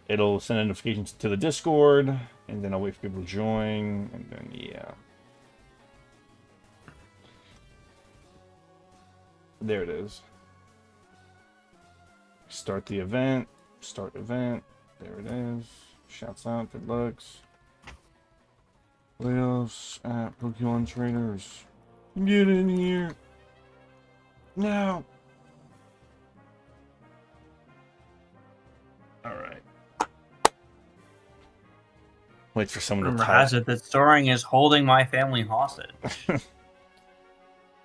It'll send notifications to the Discord, and then I'll wait for people to join, and then yeah. There it is. Start the event. Start event. There it is. Shouts out. Good looks. Playoffs at Pokemon Trainers. Get in here. Now. Alright. Wait for someone Rumor to type. has it that Soaring is holding my family hostage.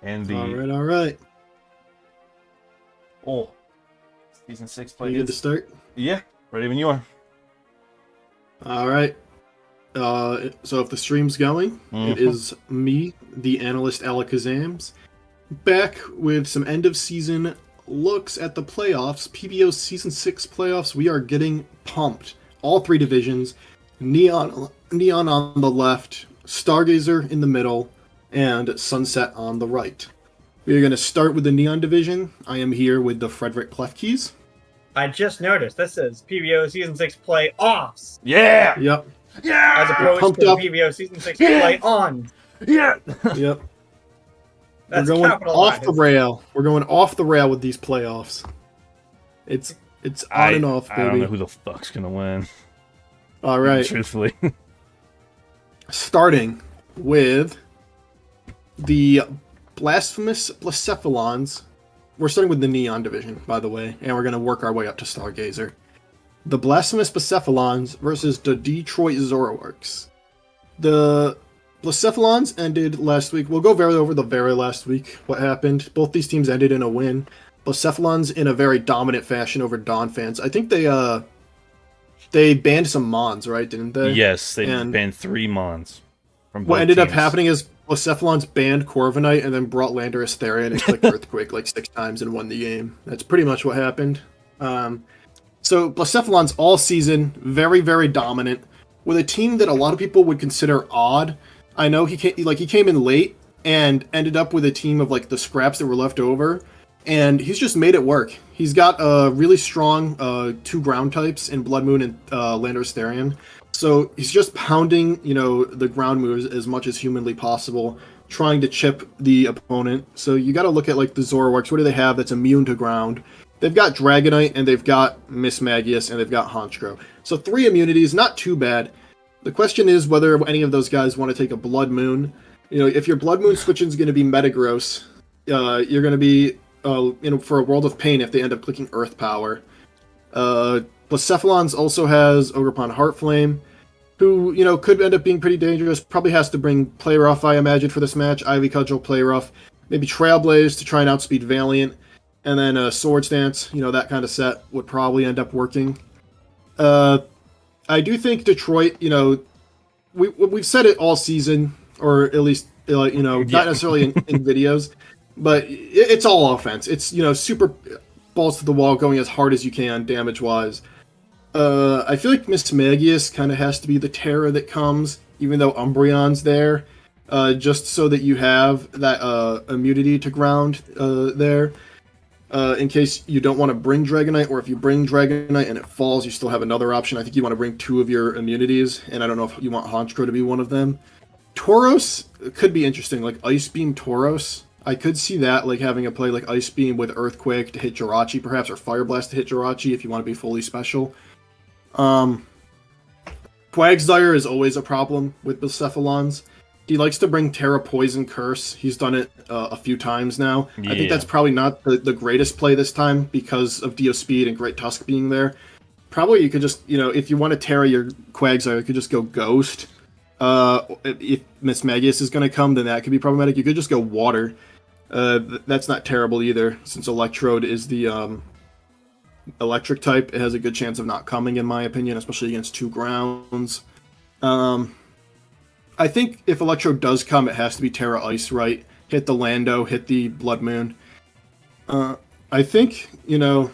And the All right. oh, season 6 play. You good to start? Yeah, ready when you are. All right. So if the stream's going, it is me, the analyst Alakazams, back with some end of season looks at the playoffs. PBO Season 6 playoffs. We are getting pumped. All three divisions. Neon on the left, Stargazer in the middle, and Sunset on the right. We are going to start with the Neon division. I am here with the Frederick Plefkeys. I just noticed this is PBO Season 6 playoffs Yeah. Yep. Yeah. as opposed pumped to up. PBO Season 6 play-on. Yeah. Yep. That's We're going capitalized. off the rail. We're going off the rail with these playoffs. It's on and off, baby. I don't know who the fuck's gonna win. All right. Truthfully. Starting with the Blasphemous Blacephalons. We're starting with the Neon division, by the way, and we're going to work our way up to Stargazer. The Blasphemous Blacephalons versus the Detroit Zoroarks. The Blacephalons ended last week. We'll go over the very last week, what happened. Both these teams ended in a win. Blacephalons in a very dominant fashion over Dawn fans. I think they banned some Mons, right? Didn't they? Yes, they And banned 3 Mons from both what ended up teams. happening is Blacephalons banned Corviknight and then brought Landorus Therian and clicked Earthquake like 6 times and won the game. That's pretty much what happened. So Blacephalons all season, very, very dominant, with a team that a lot of people would consider odd. I know he came in late and ended up with a team of like the scraps that were left over, and he's just made it work. He's got really strong 2 ground types in Blood Moon and Landorus Therian. So he's just pounding, the ground moves as much as humanly possible, trying to chip the opponent. So you got to look at like the Zoroarks. What do they have that's immune to ground? They've got Dragonite, and they've got Miss Magius, and they've got Honchkrow. So 3 immunities, not too bad. The question is whether any of those guys want to take a Blood Moon. If your Blood Moon switching is going to be Metagross, you're going to be for a World of Pain if they end up clicking Earth Power. Blacephalons also has Ogerpon Heartflame, who, could end up being pretty dangerous. Probably has to bring Play Rough, I imagine, for this match. Ivy Cudgel, Play Rough. Maybe Trailblaze to try and outspeed Valiant. And then Swords Dance, that kind of set would probably end up working. I do think Detroit, we've said it all season, or at least, not necessarily in videos, but it's all offense. It's, super balls to the wall, going as hard as you can, damage-wise. I feel like Miss Magius kind of has to be the terror that comes, even though Umbreon's there, just so that you have that immunity to ground there. In case you don't want to bring Dragonite, or if you bring Dragonite and it falls, you still have another option. I think you want to bring 2 of your immunities, and I don't know if you want Honchkrow to be one of them. Tauros could be interesting, like Ice Beam Tauros. I could see that, like having a play like Ice Beam with Earthquake to hit Jirachi, perhaps, or Fire Blast to hit Jirachi if you want to be fully special. Quagsire is always a problem with Blacephalons. He likes to bring Terra Poison Curse. He's done it a few times now. Yeah. I think that's probably not the greatest play this time because of Dio Speed and Great Tusk being there. Probably you could just, if you want to Terra your Quagsire, you could just go Ghost. If Miss Magius is going to come, then that could be problematic. You could just go Water. That's not terrible either, since Electrode is the electric type. It has a good chance of not coming, in my opinion, especially against 2 grounds. I think if Electrode does come, it has to be Terra Ice, right? Hit the Lando, hit the Blood Moon. I think, the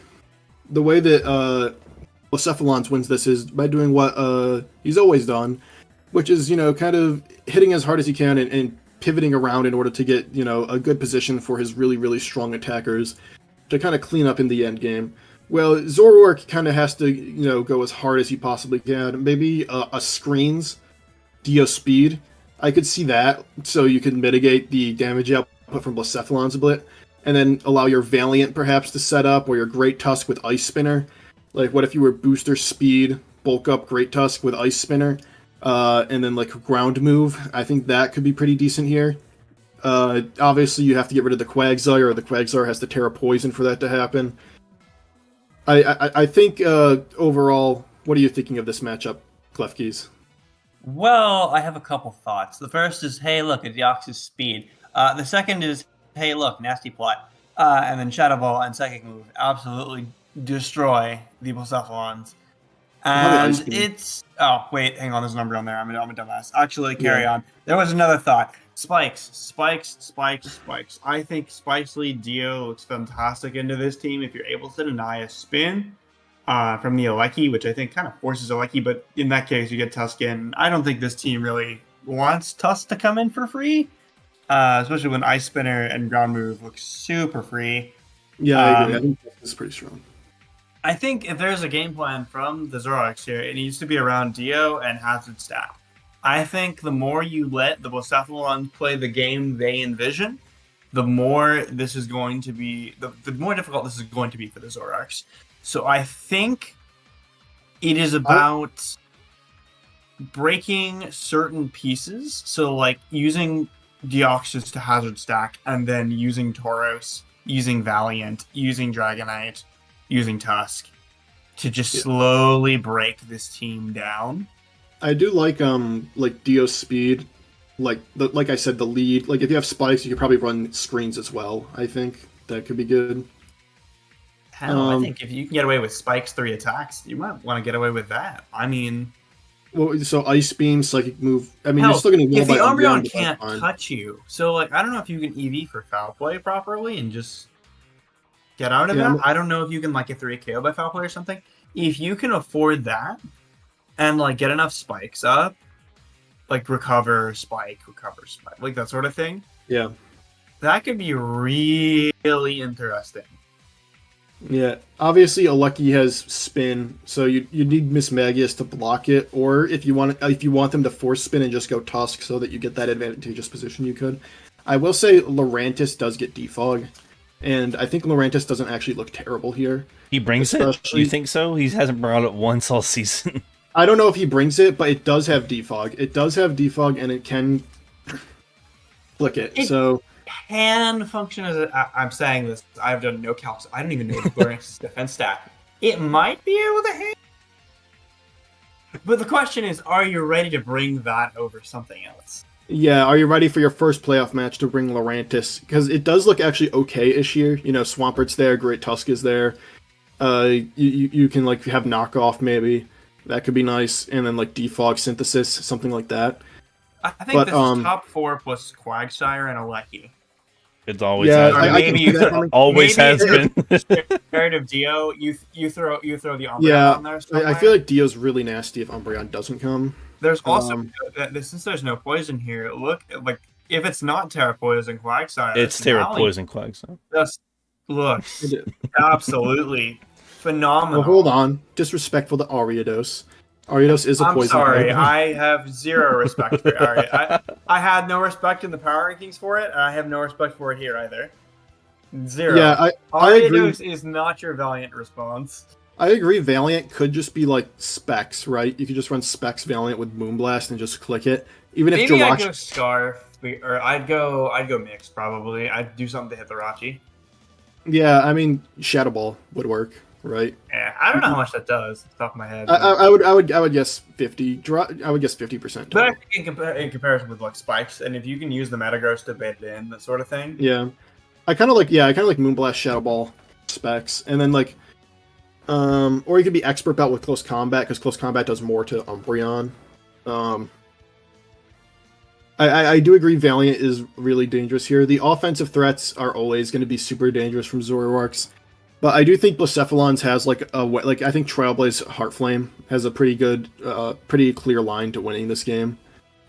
way that Blacephalons wins this is by doing what he's always done, which is, kind of hitting as hard as he can and pivoting around in order to get, a good position for his really, really strong attackers to kind of clean up in the end game. Well, Zoroark kind of has to, go as hard as he possibly can. Maybe a screens, Dio speed. I could see that, so you can mitigate the damage output from Blacephalons a bit, and then allow your Valiant perhaps to set up, or your Great Tusk with Ice Spinner. Like, what if you were booster speed, bulk up Great Tusk with Ice Spinner, and then like ground move? I think that could be pretty decent here. Obviously, you have to get rid of the Quagsire, or the Quagsire has to Terra Poison for that to happen. I think overall, what are you thinking of this matchup, Clefkeys? Well, I have a couple thoughts. The first is, hey, look, at Deoxys speed. The second is, hey, look, nasty plot. And then Shadow Ball and Psychic Move absolutely destroy the Blacephalons. And it's... Oh, wait, hang on, there's a number on there. I'm a dumbass. Actually, carry on. There was another thought. Spikes. I think Spikesley Dio looks fantastic into this team if you're able to deny a spin from the Alecki, which I think kind of forces Alecki, but in that case, you get Tusk in. I don't think this team really wants Tusk to come in for free, especially when Ice Spinner and Ground Move look super free. Yeah, I agree. I think this is pretty strong. I think if there's a game plan from the Zoroarks here, it needs to be around Dio and Hazard Stack. I think the more you let the Blacephalons play the game they envision, the more this is going to be, the more difficult this is going to be for the Zoroarks. So I think it is about breaking certain pieces. So like using Deoxys to Hazard Stack, and then using Tauros, using Valiant, using Dragonite, using Tusk to just slowly break this team down. I do like Dio's speed, like I said, the lead. Like if you have spikes, you could probably run screens as well. I think that could be good. Hell, I think if you can get away with Spike's 3 attacks, you might want to get away with that. I mean, well, so Ice Beam, Psychic Move. I mean, hell, you're still going to if the Umbreon can't touch you, so like I don't know if you can EV for Foul Play properly and just get out of that. I don't know if you can like get 3 KO by Foul Play or something. If you can afford that and like get enough spikes up, like recover spike, like that sort of thing. Yeah, that could be really interesting. Yeah, obviously Alecki has spin, so you need Mismagius to block it, or if you want them to force spin and just go Tusk so that you get that advantageous position, you could. I will say Lurantis does get defog, and I think Lurantis doesn't actually look terrible here. He brings it? You think so? He hasn't brought it once all season. I don't know if he brings it, but it does have defog. It does have defog, and it can flick it. So can function as I'm saying this. I've done no calcs. I don't even know the Lurantis defense stat. It might be able to hit. But the question is, are you ready to bring that over something else? Yeah, are you ready for your first playoff match to bring Lurantis? Because it does look actually okay-ish here. You know, Swampert's there, Great Tusk is there. You can like have knockoff maybe. That could be nice. And then like defog synthesis, something like that. I think this is top 4 plus Quagsire and Alecki. It's always always has been. Narrative Dio, you throw the Umbreon on there. I feel like Dio's really nasty if Umbreon doesn't come. There's also since there's no poison here. Look, like if it's not Terra Poison Quagsire, it's Terra Poison Quagsire. Just looks absolutely phenomenal. Well, hold on, disrespectful to Ariados. Ariados is a poison. I'm sorry, I have zero respect for Ariados. I had no respect in the power rankings for it, and I have no respect for it here either. Zero. Yeah, Ariados is not your Valiant response. I agree. Valiant could just be like Specs, right? You could just run Specs Valiant with Moonblast and just click it. Even if maybe I'd go Scarf, or I'd go Mixed probably. I'd do something to hit the Rachi. Yeah, I mean Shadow Ball would work, right? Yeah, I don't know how much that does off the top of my head. I would guess 50. I would guess 50%. But I think in comparison with like Spikes, and if you can use the Metagross to bait it in, that sort of thing. Yeah, I kind of like Moonblast, Shadow Ball, Specs, and then like. Or you could be Expert Belt with Close Combat, because Close Combat does more to Umbreon. I do agree Valiant is really dangerous here. The offensive threats are always going to be super dangerous from Zoroarks. But I do think Blacephalons has I think Trailblaze Heartflame has a pretty good, pretty clear line to winning this game.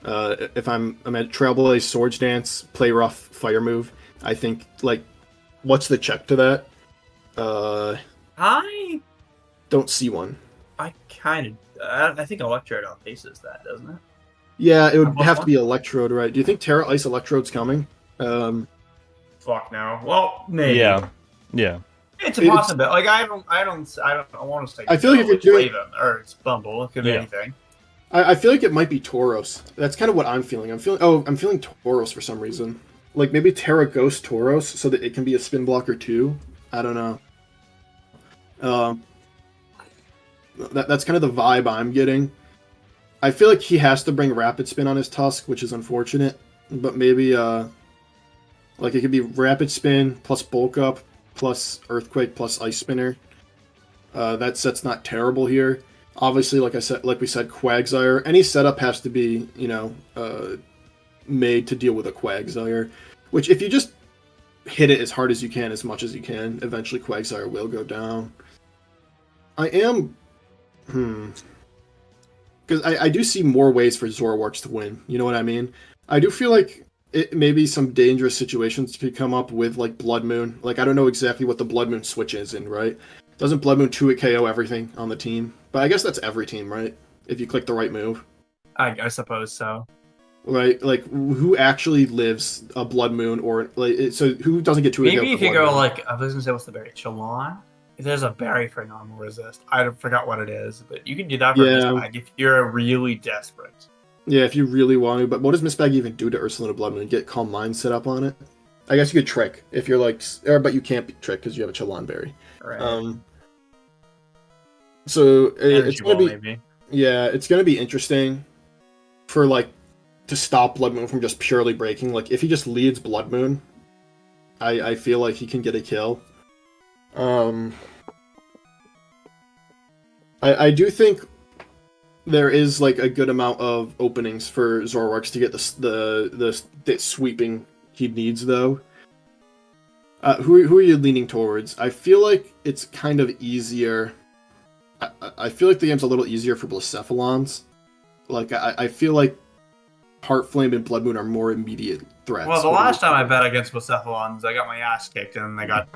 If I'm at Trailblaze Swords Dance, Play Rough, Fire Move, I think, like, what's the check to that? I Don't see one. kind of. I think Electrode outpaces that, doesn't it? Yeah, it would Plus have to one? be Electrode, right? Do you think Terra Ice Electrode's coming? Fuck no. Well, maybe. Yeah. Yeah. It's a It's- possibility. Like I don't want to say. I feel like if it's you're doing- Raven or it's Bumble, it could be Yeah. anything. I feel like it might be Tauros. That's kind of what I'm feeling. I'm feeling Tauros for some reason. Like maybe Terra Ghost Tauros so that it can be a spin blocker too. I don't know. That's kind of the vibe I'm getting. I feel like he has to bring Rapid Spin on his Tusk, which is unfortunate. But maybe like it could be Rapid Spin plus Bulk Up plus Earthquake plus Ice Spinner. That set's not terrible here. Obviously, like we said, Quagsire. Any setup has to be, made to deal with a Quagsire. Which, if you just hit it as hard as you can, as much as you can, eventually Quagsire will go down. I am, because I do see more ways for Zoroark to win. You know what I mean? I do feel like it maybe some dangerous situations could come up with like Blood Moon. Like I don't know exactly what the Blood Moon switch is in, right? Doesn't Blood Moon 2-hit KO everything on the team? But I guess that's every team, right? If you click the right move. I suppose so. Right? Like, who actually lives a Blood Moon or... like? So who doesn't get 2-hit KO? Maybe if for you Blood go Moon? like, I was gonna say what's the berry? Chalon? There's a berry for normal resist. I forgot what it is, but you can do that for Yeah. Mistbag if you're really desperate. Yeah, if you really want to. But what does Mistbag even do to Ursaluna Blood Moon? Get Calm Mind set up on it? I guess you could trick if you're like... but you can't trick because you have a Chalon berry. Right. So Energy it's going Ball, to be... maybe. Yeah, it's going to be interesting for, like, to stop Blood Moon from just purely breaking. Like, if he just leads Blood Moon, I feel like he can get a kill. I do think there is, like, a good amount of openings for Zoroark to get the sweeping he needs, though. Who are you leaning towards? I feel like it's kind of easier... I feel like the game's a little easier for Blacephalons. Like, I feel like Heart Flame and Blood Moon are more immediate threats. Well, the last time I bet against Blacephalons, I got my ass kicked, and they got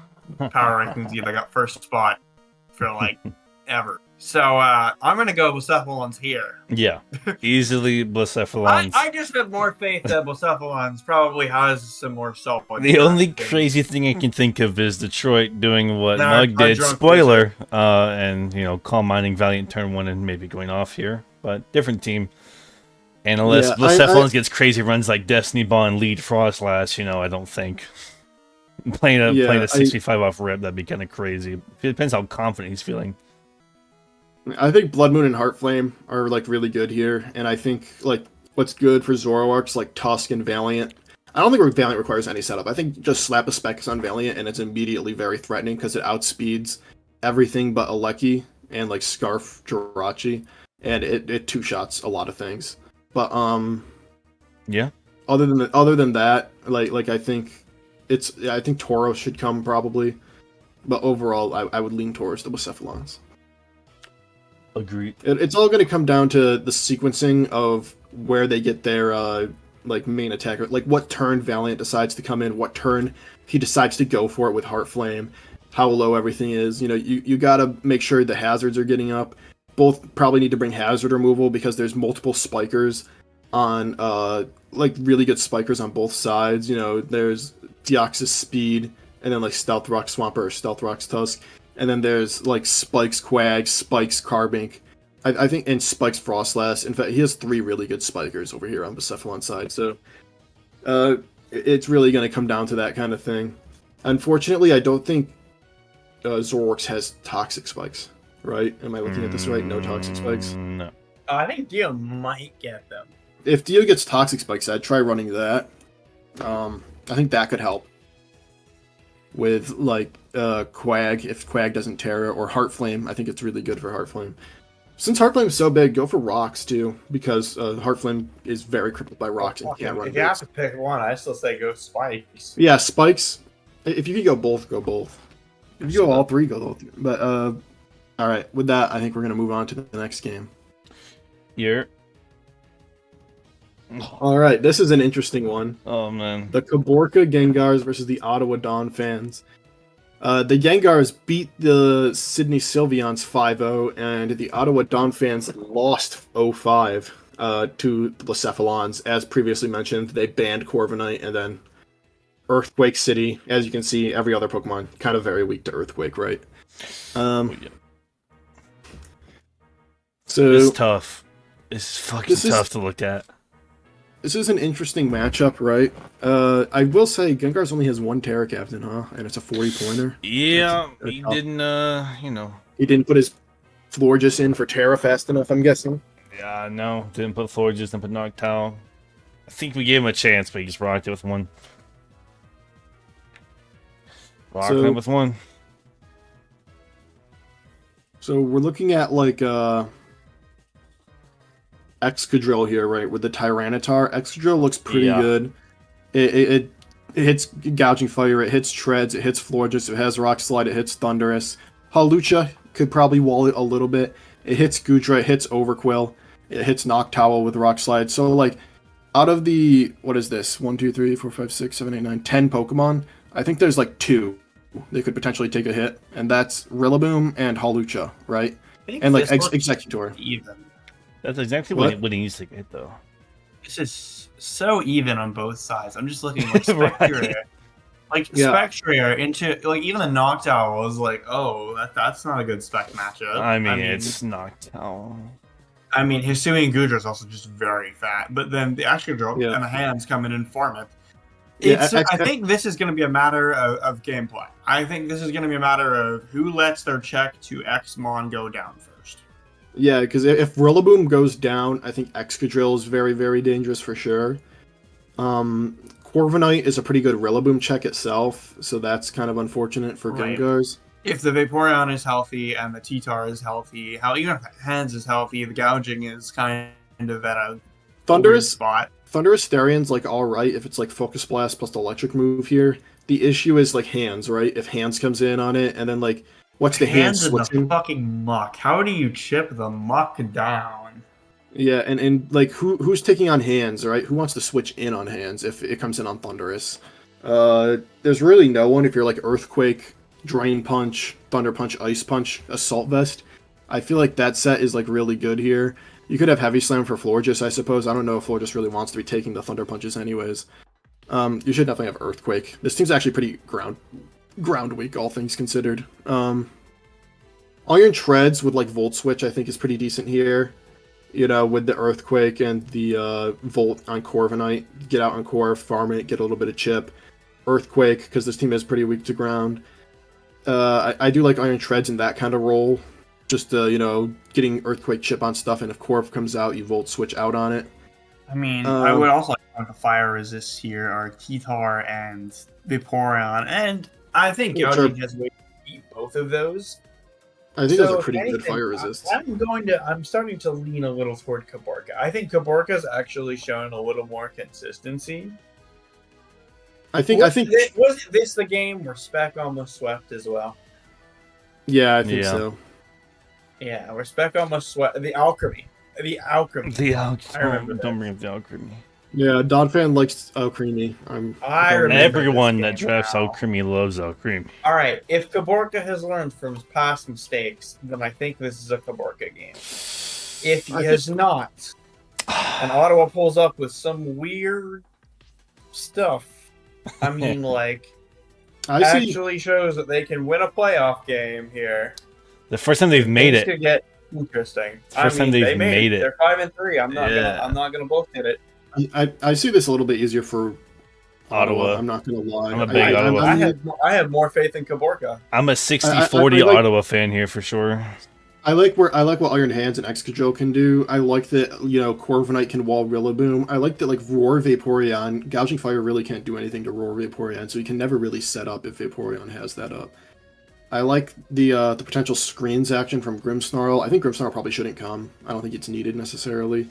power rankings. They got first spot for like ever. So I'm gonna go Blacephalons here. Yeah. Easily Blacephalons. I just have more faith that Blacephalons probably has some more self. The only crazy thing I can think of is Detroit doing what Nah, Mug our did, drunk spoiler, and Calm Minding Valiant turn 1 and maybe going off here, but different team. And unless Yeah, Blacephalons gets crazy runs like Destiny Ball and Lead Frostlash, I don't think playing a 65 off rip, that'd be kind of crazy. It depends how confident he's feeling. I think Blood Moon and Heart Flame are like really good here, and I think like what's good for Zoroark's like Tusk and Valiant. I don't think Valiant requires any setup. I think just slap a Specs on Valiant and it's immediately very threatening because it outspeeds everything but Aleki and like Scarf Jirachi, and it two shots a lot of things. But Yeah. other than that, like I think Tauros should come probably, but overall I would lean towards the Blacephalons. Agreed. It's all going to come down to the sequencing of where they get their like main attacker, like what turn Valiant decides to come in, what turn he decides to go for it with Heart Flame, how low everything is. You got to make sure the hazards are getting up. Both probably need to bring hazard removal because there's multiple spikers on like really good spikers on both sides. There's Deoxys Speed and then like Stealth Rock Swampert or Stealth Rock's Tusk. And then there's like Spikes Quag, Spikes Carbink, I think, and Spikes Frostlass. In fact, he has 3 really good spikers over here on Blacephalon's side. So it's really going to come down to that kind of thing. Unfortunately, I don't think Zoroark has toxic spikes, right? Am I looking at this right? No toxic spikes? No. I think Dio might get them. If Dio gets toxic spikes, I'd try running that. I think that could help. With like Quag, if Quag doesn't Terra, or Heart Flame, I think it's really good for Heart Flame. Since Heart Flame is so big, go for rocks too, because Heart Flame is very crippled by rocks and can't run. If you have to pick one, I still say go Spikes. Yeah, spikes. If you can go both, go both. If you go all 3, go both. But all right, with that, I think we're gonna move on to the next game. Here. All right, this is an interesting one. Oh man. The Caborca Gengars versus the Ottawa Dawn fans. The Gengars beat the Sydney Sylveons 5-0, and the Ottawa Dawn fans lost 0-5 to the Blacephalons. As previously mentioned, they banned Corviknight, and then Earthquake City. As you can see, every other Pokemon kind of very weak to Earthquake, right? So it's tough. It's fucking tough to look at. This is an interesting matchup, right? I will say Gengar's only has one Terra Captain, huh? And it's a 40-pointer. Yeah, he didn't, He didn't put his Florges in for Terra fast enough, I'm guessing. Yeah, no, didn't put Florges, didn't put Noctowl. I think we gave him a chance, but he just rocked it with one. Rocking it with one. So we're looking at, like, Excadrill here, right? With the Tyranitar. Excadrill looks pretty good. It hits Gouging Fire, it hits Treads, it hits Florges, it has Rock Slide, it hits Thundurus. Hawlucha could probably wall it a little bit. It hits Goodra, it hits Overquill, it hits Noctowl with Rock Slide. So, like, out of the, what is this? 1, 2, 3, 4, 5, 6, 7, 8, 9, 10 Pokemon, I think there's, like, 2 they could potentially take a hit, and that's Rillaboom and Hawlucha, right? And, like, Executor. Even. That's exactly what he needs to get, though. This is so even on both sides. I'm just looking like Spectrier. Spectrier into, like, even the Noctowl was like, oh, that's not a good spec matchup. I mean it's Noctowl. I mean, Hisui and Goodra is also just very fat, but then the Excadrill and the hands come in and form it. I think this is going to be a matter of gameplay. I think this is going to be a matter of who lets their check to Xmon go down first. Yeah, because if Rillaboom goes down, I think Excadrill is very, very dangerous for sure. Corviknight is a pretty good Rillaboom check itself, so that's kind of unfortunate for Gengars. If the Vaporeon is healthy and the T-Tar is healthy, even if the Hands is healthy, the Gouging is kind of at a weird spot. Thundurus Therion's, like, alright if it's, like, Focus Blast plus the Electric move here. The issue is, like, Hands, right? If Hands comes in on it, and then, like, what's the Hands switching? In the fucking muck. How do you chip the muck down? Yeah, and like, who's taking on Hands, right? Who wants to switch in on Hands if it comes in on Thundurus? There's really no one if you're, like, Earthquake, Drain Punch, Thunder Punch, Ice Punch, Assault Vest. I feel like that set is, like, really good here. You could have Heavy Slam for Florges, I suppose. I don't know if Florges really wants to be taking the Thunder Punches anyways. You should definitely have Earthquake. This team's actually pretty ground weak, all things considered. Iron Treads with, like, Volt Switch, I think, is pretty decent here. You know, with the Earthquake and the Volt on Corviknight. Get out on Corv, farm it, get a little bit of chip. Earthquake, because this team is pretty weak to ground. I do like Iron Treads in that kind of role. Just, getting Earthquake chip on stuff, and if Corv comes out, you Volt Switch out on it. I mean, I would also like the Fire Resist here, are T-Tar and Vaporeon, and I think Gouging has a way to beat both of those. I think those are pretty good Fire Resist. I'm starting to lean a little toward Kaborka. I think Kaborka's actually shown a little more consistency. Wasn't this the game where Spec almost swept as well? Yeah, I think so. Yeah, where Spec almost swept the Alchemy. I remember don't bring up the Alchemy. Yeah, Donphan likes Alchemy. Everyone that drafts Alchemy loves Alchemy. All right, if Kaborka has learned from his past mistakes, then I think this is a Kaborka game. If he has not, and Ottawa pulls up with some weird stuff, I mean, like, actually shows that they can win a playoff game here. The first time they've made it. Could get interesting. First time they've made it. They're 5-3. I'm not gonna bullshit it. I see this a little bit easier for Ottawa. I'm not gonna lie. I'm a big Ottawa. I have more faith in Kaborka. I'm a 60-40 Ottawa fan here for sure. I like what Iron Hands and Excadrill can do. I like that, Corviknight can wall Rillaboom. I like that, like, Roar Vaporeon. Gouging Fire really can't do anything to Roar Vaporeon, so you can never really set up if Vaporeon has that up. I like the potential screens action from Grimmsnarl. I think Grimmsnarl probably shouldn't come. I don't think it's needed necessarily.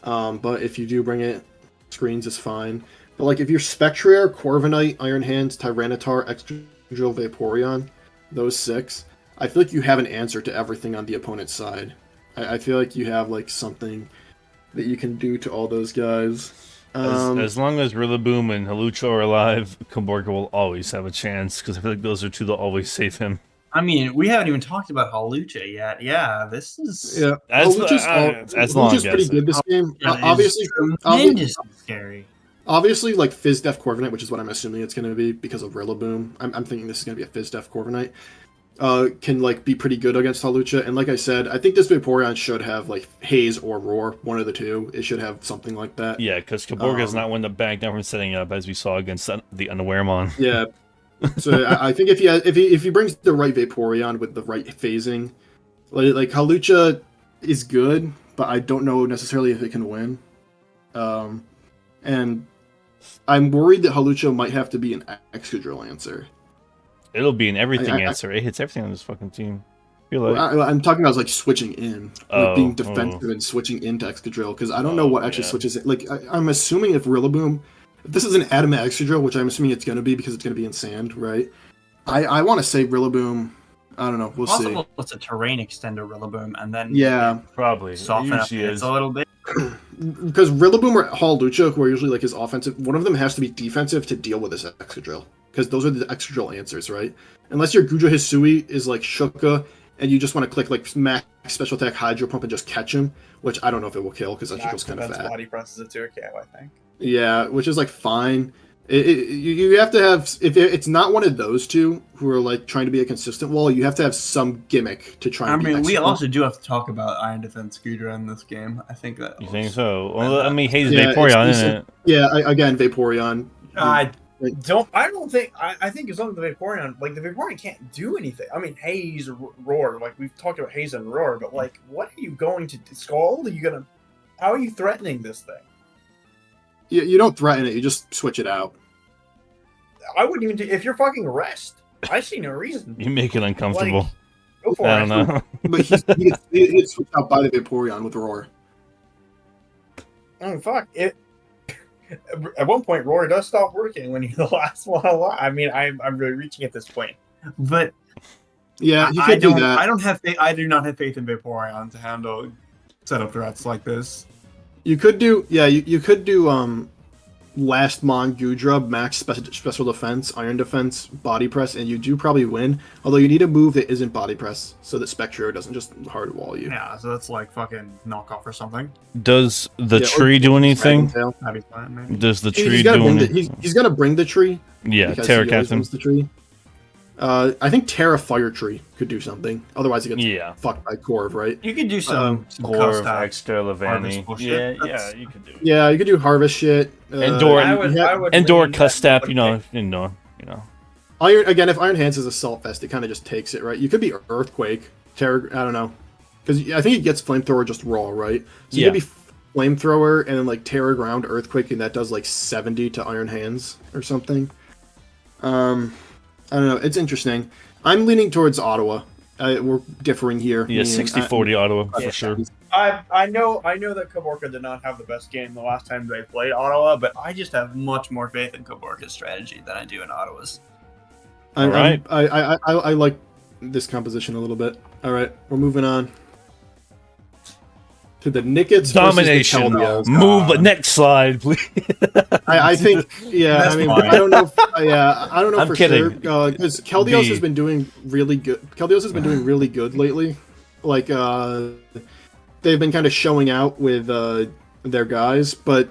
But if you do bring it, screens is fine. But, like, if you're Spectrier, Corviknight, Iron Hands, Tyranitar, Excadrill, Vaporeon, those 6, I feel like you have an answer to everything on the opponent's side. I feel like you have, like, something that you can do to all those guys. As long as Rillaboom and Hawlucha are alive, Kaborka will always have a chance, because I feel like those are two that always save him. I mean, we haven't even talked about Hawlucha yet. Yeah, this is... Yeah, Hawlucha's pretty good this game. Obviously, scary. Obviously, like Fizz Def Corviknight, which is what I'm assuming it's going to be because of Rillaboom. I'm thinking this is going to be a Fizz Def Corviknight. Can like be pretty good against Hawlucha, and like I said, I think this Vaporeon should have like Haze or Roar, one of the two. It should have something like that. Yeah, because Kaborka is not one to back down from setting up, as we saw against the Unawaremon. Yeah, so I think if he brings the right Vaporeon with the right phasing, like Hawlucha is good, but I don't know necessarily if it can win. And I'm worried that Hawlucha might have to be an Excadrill answer. It'll be an everything answer. It hits everything on this fucking team. I'm talking about like switching in, like being defensive and switching into Excadrill, because I don't know what actually switches it. Like I'm assuming if Rillaboom, if this is an Adamant Excadrill, which I'm assuming it's going to be because it's going to be in Sand, right? I want to say Rillaboom. I don't know. We'll see. It's a terrain extender Rillaboom, and then probably soften up a little bit. Because Rillaboom or Hawlucha, who are usually like his offensive, one of them has to be defensive to deal with this Excadrill, because those are the Excadrill answers, right? Unless your Gujo Hisui is like Shuka, and you just want to click like max special attack Hydro Pump and just catch him, which I don't know if it will kill because Excadrill's kind of fat. Body presses it to a KO, I think. Yeah, which is like fine. You have to have, if it's not one of those two who are like trying to be a consistent wall, you have to have some gimmick to try and be we also do have to talk about Iron Defense Scooter in this game. I think that... You think so? Well, I mean, Haze Vaporeon, isn't it? Yeah, again, Vaporeon. I think as long as the Vaporeon, like the Vaporeon can't do anything. I mean, Haze, Roar, like we've talked about Haze and Roar, but like, what are you going to Scald? How are you threatening this thing? You don't threaten it, you just switch it out. I wouldn't even do, if you're fucking Rest. I see no reason. You make it uncomfortable. Like, go for I don't know. But he gets switched out by the Vaporeon with Roar. Oh fuck! At one point, Roar does stop working when you're the last one alive. I mean, I'm really reaching at this point, but yeah, you can do that. I do not have faith in Vaporeon to handle setup threats like this. You could do, you could do Last Mon Gudra, max special defense, Iron Defense, Body Press, and you do probably win. Although you need a move that isn't Body Press, so that Spectro doesn't just hard wall you. Yeah, so that's like fucking knockoff or something. Does the tree do anything? That'd be fine, maybe. Does the tree do anything? He's gonna bring the tree. Yeah, Terra Captain. The tree. I think Terra Fire Tree could do something. Otherwise, it gets fucked by Corv, right? You could do some Corv, Extra, Lavani. Yeah, you could do. Yeah, you could do Harvest shit. Endure Custap, you know. Iron again. If Iron Hands is Assault Vest, it kind of just takes it, right? You could be Earthquake, Terra. I don't know, because I think it gets Flamethrower just raw, right? So you could be Flamethrower and then like Terra Ground, Earthquake, and that does like 70 to Iron Hands or something. I don't know. It's interesting. I'm leaning towards Ottawa. We're differing here. Yeah, 60-40 Ottawa for sure. I know that Kaborka did not have the best game the last time they played Ottawa, but I just have much more faith in Kaborka's strategy than I do in Ottawa's. I like this composition a little bit. All right, we're moving on to the Nickets domination. Move the next slide, please. I think, yeah. I mean, fine. I don't know. I don't know for sure because Keldeo has been doing really good. Keldeo has been doing really good lately. Like they've been kind of showing out with their guys, but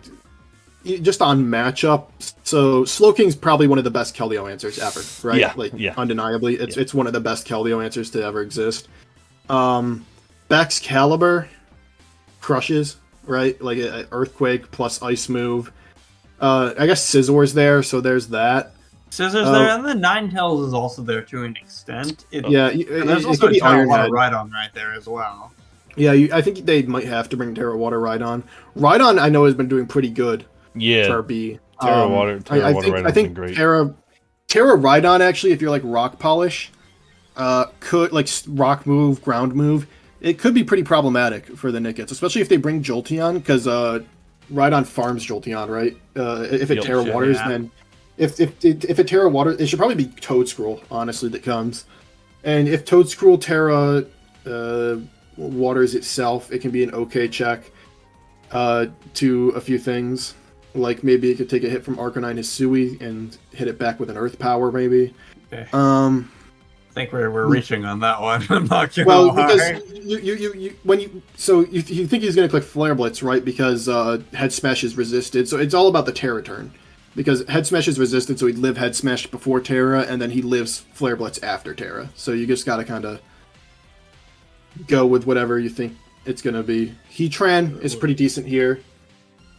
just on matchup. So Slowking's probably one of the best Keldeo answers ever, right? Yeah, undeniably, it's one of the best Keldeo answers to ever exist. Baxcalibur crushes, right? Like Earthquake plus Ice move. I guess Scissor's there, so there's that. Scissor's there, and then Ninetales is also there to an extent. There's also a Terra Water Rhydon right there as well. Yeah, I think they might have to bring Terra Water Rhydon. Rhydon, I know, has been doing pretty good. Yeah, for B. Terra Water I think great. Terra Rhydon, actually, if you're like Rock Polish, could like Rock move, Ground move. It could be pretty problematic for the Nickets, especially if they bring Jolteon, because Rhydon farms Jolteon, right? If it Terra Waters, then if it Terra Waters, it should probably be Toedscruel, honestly, that comes. And if Toedscruel Terra Waters itself, it can be an okay check to a few things. Like maybe it could take a hit from Arcanine Hisui and hit it back with an Earth Power, maybe. Okay. I think we're reaching on that one. I'm not gonna well, lie. because you think he's gonna click Flare Blitz, right? Because Head Smash is resisted, so it's all about the Terra turn. Because Head Smash is resisted, so he'd live Head Smash before Terra, and then he lives Flare Blitz after Terra. So you just gotta kind of go with whatever you think it's gonna be. Heatran is pretty decent here.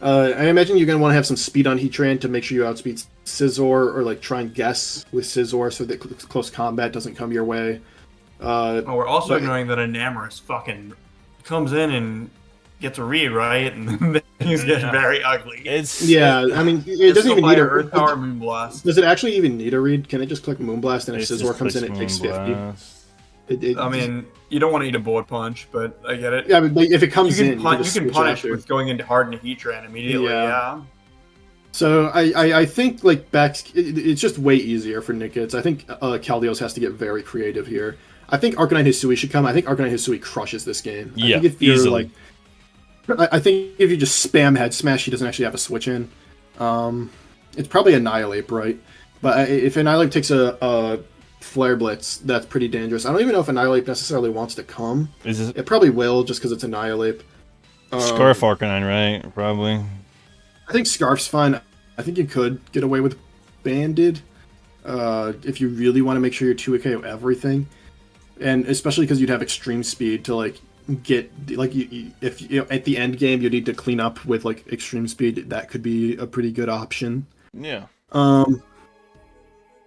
I imagine you're gonna want to have some speed on Heatran to make sure you outspeed Scizor, or like try and guess with Scizor so that close combat doesn't come your way. We're also ignoring that Enamorus fucking comes in and gets a read, right? And things get very ugly. I mean, it doesn't even need a Earth Power Moonblast. Does it actually even need a read? Can it just click Moonblast, and if Scizor comes in, it takes 50? I mean, you don't want to eat a bullet punch, but I get it. Yeah, but if it comes you in, you can punish with going into hardened Heatran immediately. Yeah. So I think like it's just way easier for Nickets. I think Kaldios has to get very creative here. I think Arcanine Hisui should come. I think Arcanine Hisui crushes this game. Yeah, I think if you're, easily. I think if you just spam Head Smash, he doesn't actually have a switch in. It's probably Annihilate, right? But if Annihilate takes a Flare Blitz, that's pretty dangerous. I don't even know if Annihilate necessarily wants to come. It probably will, just because it's Annihilate. Scarf Arcanine, right? Probably. I think Scarf's fine. I think you could get away with Banded if you really want to make sure you're 2KO everything, and especially because you'd have extreme speed to like get like if at the end game you need to clean up with like extreme speed. That could be a pretty good option. Yeah.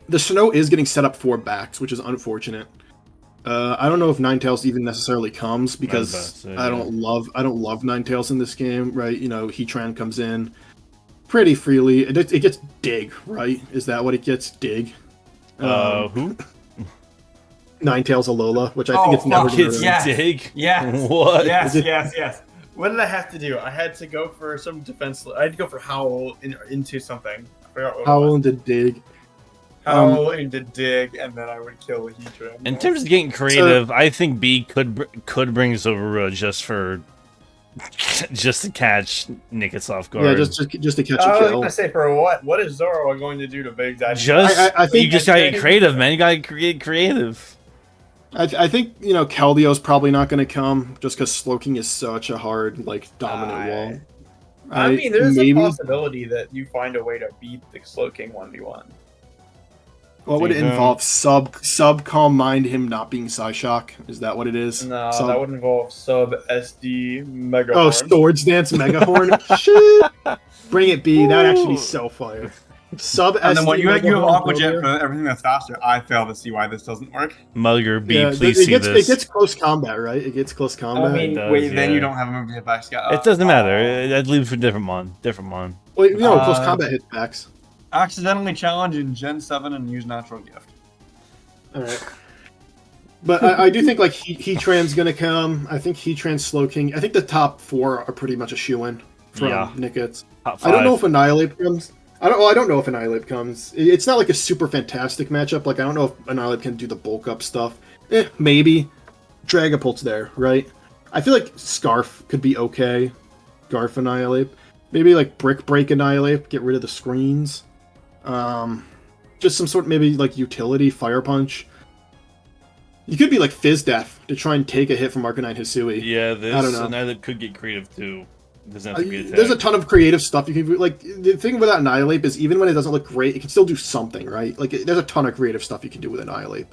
The Snow is getting set up for backs, which is unfortunate. I don't know if Ninetales even necessarily comes because I don't love Ninetales in this game, right? You know, Heatran comes in pretty freely. It gets Dig, right? Is that what it gets? Dig. Who? Ninetales Alola, which I think it's never gets Dig. Yes. What? Yes. What did I have to do? I had to go for some defense. I had to go for Howl into something. I forgot what Howl into Dig. Howl into Dig, and then I would kill the Heatran. In terms of getting creative, I think B could bring Zorua just to catch Nickets off guard. Yeah, just to catch a kill. I was gonna say, for what? What is Zorua going to do to Big Daddy? I think you just gotta get creative, man. You gotta get creative. I think, you know, Keldio's probably not going to come just because Slowking is such a hard, like, dominant wall. I mean, there's a possibility that you find a way to beat the Slowking 1v1. What would it involve? Sub Calm Mind him not being Psyshock? Is that what it is? No, that would involve Sub SD Megahorn. Oh, Swords Dance Megahorn? Shit! Bring it, B. That'd actually be so fire. Sub and then SD when you have Aqua Jet Megahorn. for everything that's faster, I fail to see why this doesn't work. Mugger B, Yeah, please it see gets, this. It gets close combat, right? It gets close combat. I mean, then you don't have a move to hit back. It doesn't matter. I'd leave for different mon. Well, you know, close combat hits backs. Accidentally challenge in Gen 7 and use Natural Gift. Alright. But I do think, like, Heatran's gonna come. I think Heatran, Slowking. I think the top 4 are pretty much a shoo-in from Nickets. I don't know if Annihilate comes. I don't know if Annihilate comes. It's not like a super fantastic matchup. Like, I don't know if Annihilate can do the bulk up stuff. Maybe. Dragapult's there, right? I feel like Scarf could be okay. Scarf Annihilate. Maybe like Brick Break Annihilate, get rid of the screens. Just some sort of maybe like utility, Fire Punch. You could be like Fizz Death to try and take a hit from Arcanine Hisui. Yeah, this I don't know. Annihilate could get creative too. Doesn't have to be attacked. There's a ton of creative stuff you can do. Like, the thing with Annihilate is even when it doesn't look great, it can still do something, right? Like, there's a ton of creative stuff you can do with Annihilate.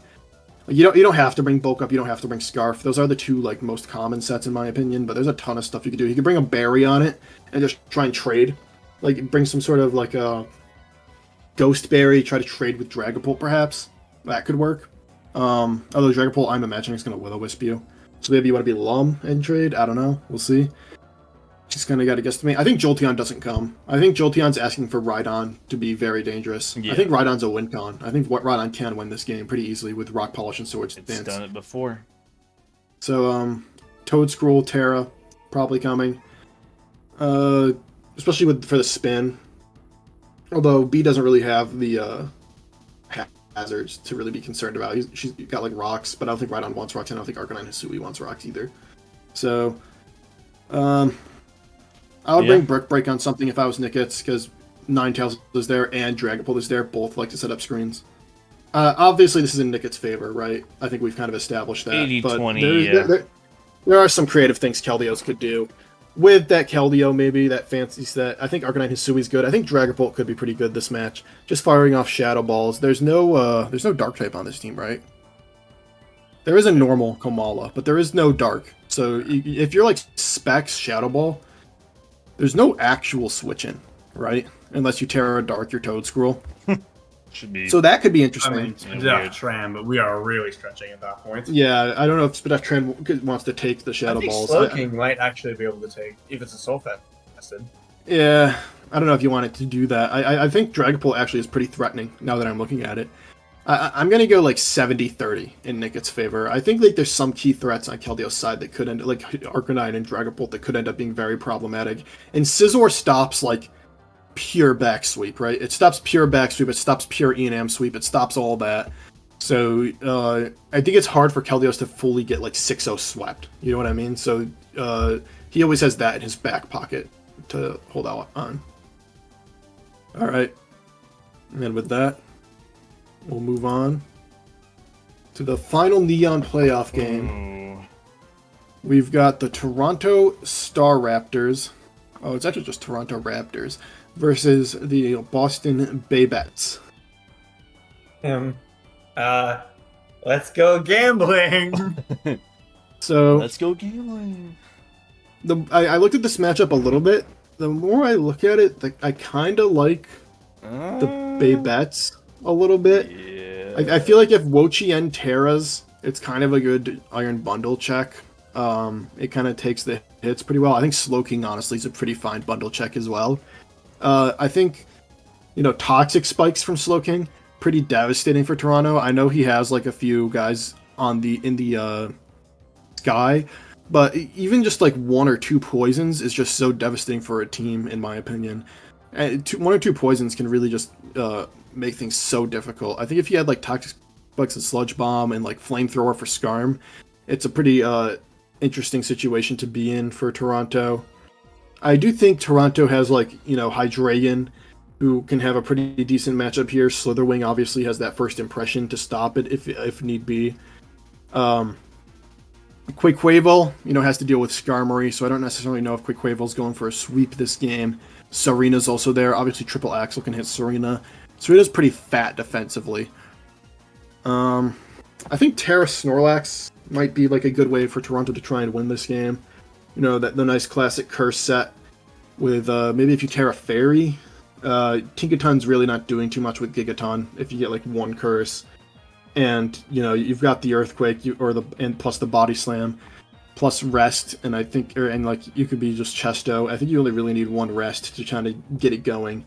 Like, you don't have to bring Bulk Up, you don't have to bring Scarf. Those are the two like most common sets in my opinion, but there's a ton of stuff you can do. You can bring a Berry on it and just try and trade. Like, bring some sort of like a Ghost Berry, try to trade with Dragapult perhaps. That could work. Although Dragapult, I'm imagining it's going to Will-O-Wisp you. So maybe you want to be Lum and trade? I don't know. We'll see. Just kind of got to guess to me. I think Jolteon doesn't come. I think Jolteon's asking for Rhydon to be very dangerous. Yeah. I think Rhydon's a win con. I think Rhydon can win this game pretty easily with Rock Polish and Swords Dance. It's done it before. So, Toedscruel, Terra, probably coming. Especially for the spin. Although B doesn't really have the hazards to really be concerned about. She's got like rocks, but I don't think Rhydon wants rocks, and I don't think Arcanine Hisui wants rocks either. So, I would bring Brick Break on something if I was Nickets, because Ninetales is there and Dragapult is there. Both like to set up screens. Obviously, this is in Nicket's favor, right? I think we've kind of established that. 80-20, there are some creative things Keldeos could do. With that Keldeo, maybe, that fancy set. I think Arcanine Hisui's good. I think Dragapult could be pretty good this match. Just firing off Shadow Balls. There's no Dark type on this team, right? There is a normal Komala, but there is no Dark. So if you're like Specs Shadow Ball, there's no actual switch-in, right? Unless you Terra Dark your Toedscruel. Should be. So that could be interesting. I mean, Spadef Tran, but we are really stretching at that point. Yeah, I don't know if Spadef Tran wants to take the Shadow Balls. Slowking might actually be able to take, if it's a Soul Fested. Yeah, I don't know if you want it to do that. I think Dragapult actually is pretty threatening now that I'm looking at it. I'm going to go like 70-30 in Nicket's favor. I think like there's some key threats on Keldeo's side that could end, like Arcanine and Dragapult, that could end up being very problematic. And Scizor stops like pure back sweep, right? It stops pure back sweep, it stops pure Enam sweep, it stops all that. So I think it's hard for Keldeos to fully get like 6-0 swept. You know what I mean? So he always has that in his back pocket to hold out on. Alright. And with that, we'll move on to the final Neon playoff game. We've got the Toronto Star Raptors. Oh, it's actually just Toronto Raptors versus the Boston Baybets. Let's go gambling. So let's go gambling. I looked at this matchup a little bit. The more I look at it, I kind of like the Baybets a little bit. Yeah. I feel like if Wo-Chien Terras, it's kind of a good Iron Bundle check. It kind of takes the hits pretty well. I think Slowking, honestly, is a pretty fine bundle check as well. I think, Toxic Spikes from Slowking, pretty devastating for Toronto. I know he has like a few guys in the sky, but even just like 1 or 2 poisons is just so devastating for a team, in my opinion. And 1 or 2 poisons can really just make things so difficult. I think if you had like Toxic Spikes and Sludge Bomb and like Flamethrower for Skarm, it's a pretty interesting situation to be in for Toronto. I do think Toronto has like, Hydreigon, who can have a pretty decent matchup here. Slitherwing obviously has that first impression to stop it if need be. Quaquaval, has to deal with Skarmory, so I don't necessarily know if Quaquaval's going for a sweep this game. Serena's also there. Obviously, Triple Axel can hit Serena. Serena's pretty fat defensively. I think Terra Snorlax might be like a good way for Toronto to try and win this game. The nice classic curse set with maybe if you Terra Fairy. Tinkaton's really not doing too much with Gigaton if you get like 1 curse. And you've got the Earthquake and plus the Body Slam plus Rest, and I think you could be just Chesto. I think you only really need 1 Rest to try to get it going.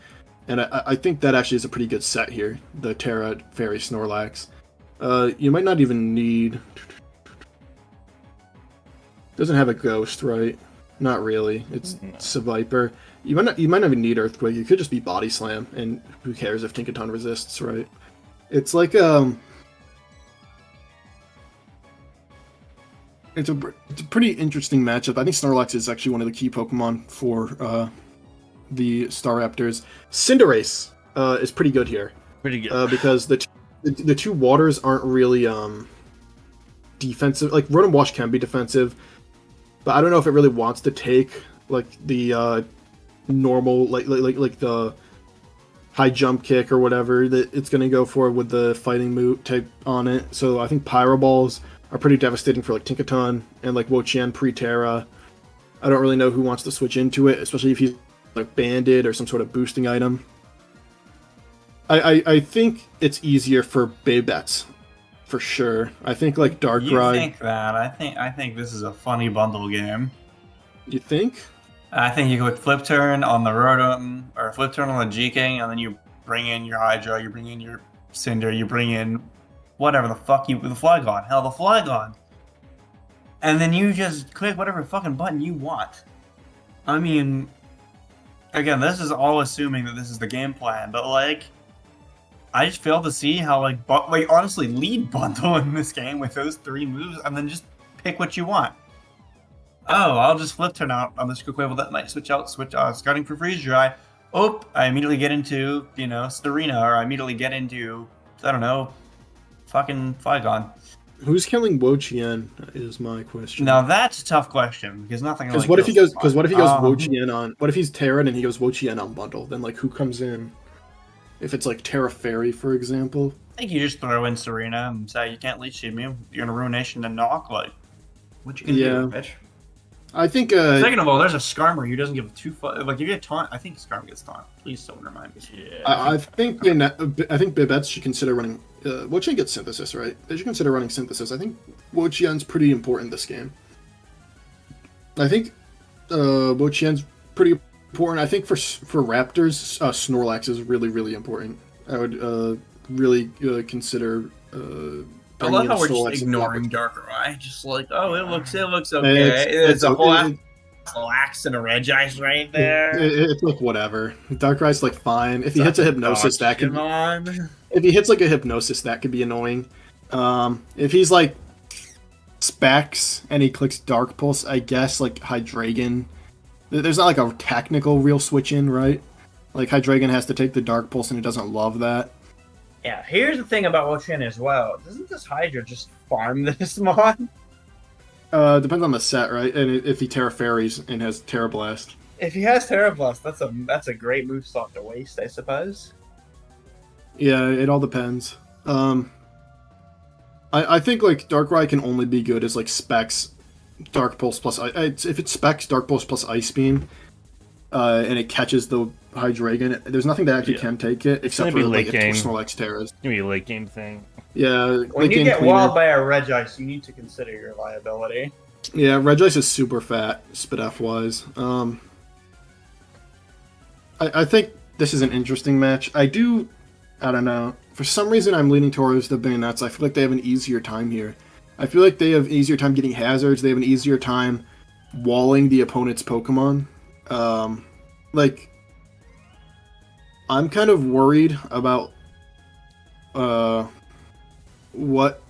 And I think that actually is a pretty good set here, the Terra Fairy Snorlax. You might not even need... Doesn't have a Ghost, right? Not really. It's Seviper. You might not even need Earthquake. You could just be Body Slam, and who cares if Tinkaton resists, right? It's like it's a pretty interesting matchup. I think Snorlax is actually one of the key Pokemon for the Staraptors. Cinderace is pretty good here. Pretty good. Because the 2 waters aren't really defensive. Like Rotom Wash can be defensive, but I don't know if it really wants to take like the normal like the high jump kick or whatever that it's going to go for with the fighting move type on it. So I think Pyro Balls are pretty devastating for like Tinkaton and like Wo-Chien pre-Terra. I don't really know who wants to switch into it, especially if he's like banded or some sort of boosting item. I think it's easier for Baybets for sure. I think like Darkrai. You think that? I think this is a funny bundle game. You think? I think you go Flip Turn on the Rotom, or Flip Turn on the G-King, and then you bring in your Hydra, you bring in your Cinder, you bring in whatever the fuck the Flygon. Hell, the Flygon. And then you just click whatever fucking button you want. I mean, again, this is all assuming that this is the game plan, but like, I just fail to see how honestly lead bundle in this game with those 3 moves and then just pick what you want. oh, I'll just flip turn out on this Quavel that might switch scouting for freeze dry. Oh, I immediately get into, Serena, or I immediately get into, I don't know, fucking Flygon. Who's killing Wo Chien is my question. Now that's a tough question because nothing. Because what if he goes? Because what if he goes Wo Chien on? What if he's Terran and he goes Wo Chien on bundle? Then like who comes in? If it's like Terra Fairy, for example. I think you just throw in Serena and say you can't leech seed me. You're gonna Ruination and knock. Like, what you gonna do, bitch? I think. Second of all, there's a Skarmory who doesn't give like if you get taunt. I think Skarmory gets taunt. Please don't remind me. Yeah. I think Bibets should consider running. Wo Chien gets Synthesis, right? They should consider running Synthesis. I think Wo Chien's pretty important this game. I think Wo Chien's pretty important. I think for Raptors, Snorlax is really, really important. I would really consider. I love how we're just ignoring Darkrai. Just like, oh, it looks okay. It's a whole Lax and a Regice right there. It's like whatever. Darkrai's like fine. If he hits a Hypnosis, that could. If he hits like a Hypnosis, that could be annoying. If he's like Specs and he clicks Dark Pulse, I guess like Hydreigon. There's not like a technical real switch in, right? Like Hydreigon has to take the Dark Pulse and it doesn't love that. Yeah, here's the thing about Wo Chien as well. Doesn't this Hydra just farm this mon? Depends on the set, right? And if he Terra Fairies and has Terra Blast. If he has Terra Blast, that's a great move slot to waste, I suppose. Yeah, it all depends. I think like Darkrai can only be good as like Specs, Dark Pulse plus if it's Specs, Dark Pulse plus Ice Beam, and it catches the Hydreigon. There's nothing that actually can take it except for like Snorlax Terras. It's gonna be a late game thing. Yeah, when you get walled by a Regice, you need to consider your liability. Yeah, Regice is super fat, SpitF wise. I think this is an interesting match. I don't know. For some reason, I'm leaning towards the Bayonets. I feel like they have an easier time here. I feel like they have an easier time getting hazards. They have an easier time walling the opponent's Pokemon. Like, I'm kind of worried about what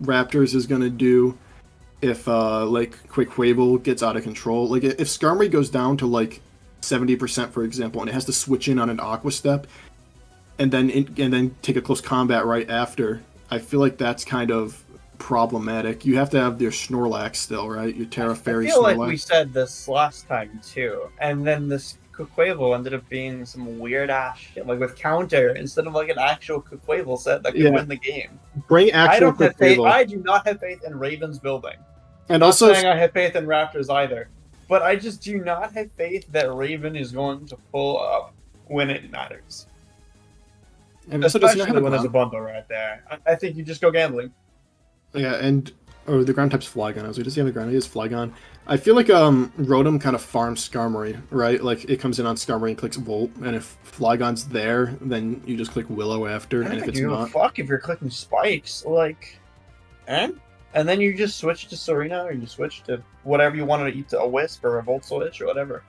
Raptors is going to do if like Quaquaval gets out of control. Like if Skarmory goes down to like 70%, for example, and it has to switch in on an Aqua Step and then take a close combat right after, I feel like that's kind of problematic. You have to have your Snorlax still, right? Your Terra Fairy Snorlax. I feel like we said this last time too, and then this Quaquaval ended up being some weird ass shit, like with counter instead of like an actual Quaquaval set that could win the game. Bring actual Quaquaval. I do not have faith in Raven's building. And I'm also not saying I have faith in Raptors either, but I just do not have faith that Raven is going to pull up when it matters. And especially when there's a bundle right there. I think you just go gambling. Yeah, and the ground type's Flygon. I was like, does he have a ground? He has Flygon. I feel like Rotom kind of farms Skarmory, right? Like it comes in on Skarmory and clicks Volt, and if Flygon's there, then you just click Willow after, and if it's not, fuck if you're clicking Spikes, like, and then you just switch to Serena, or you switch to whatever you want to eat, to a Wisp or a Volt Switch or whatever.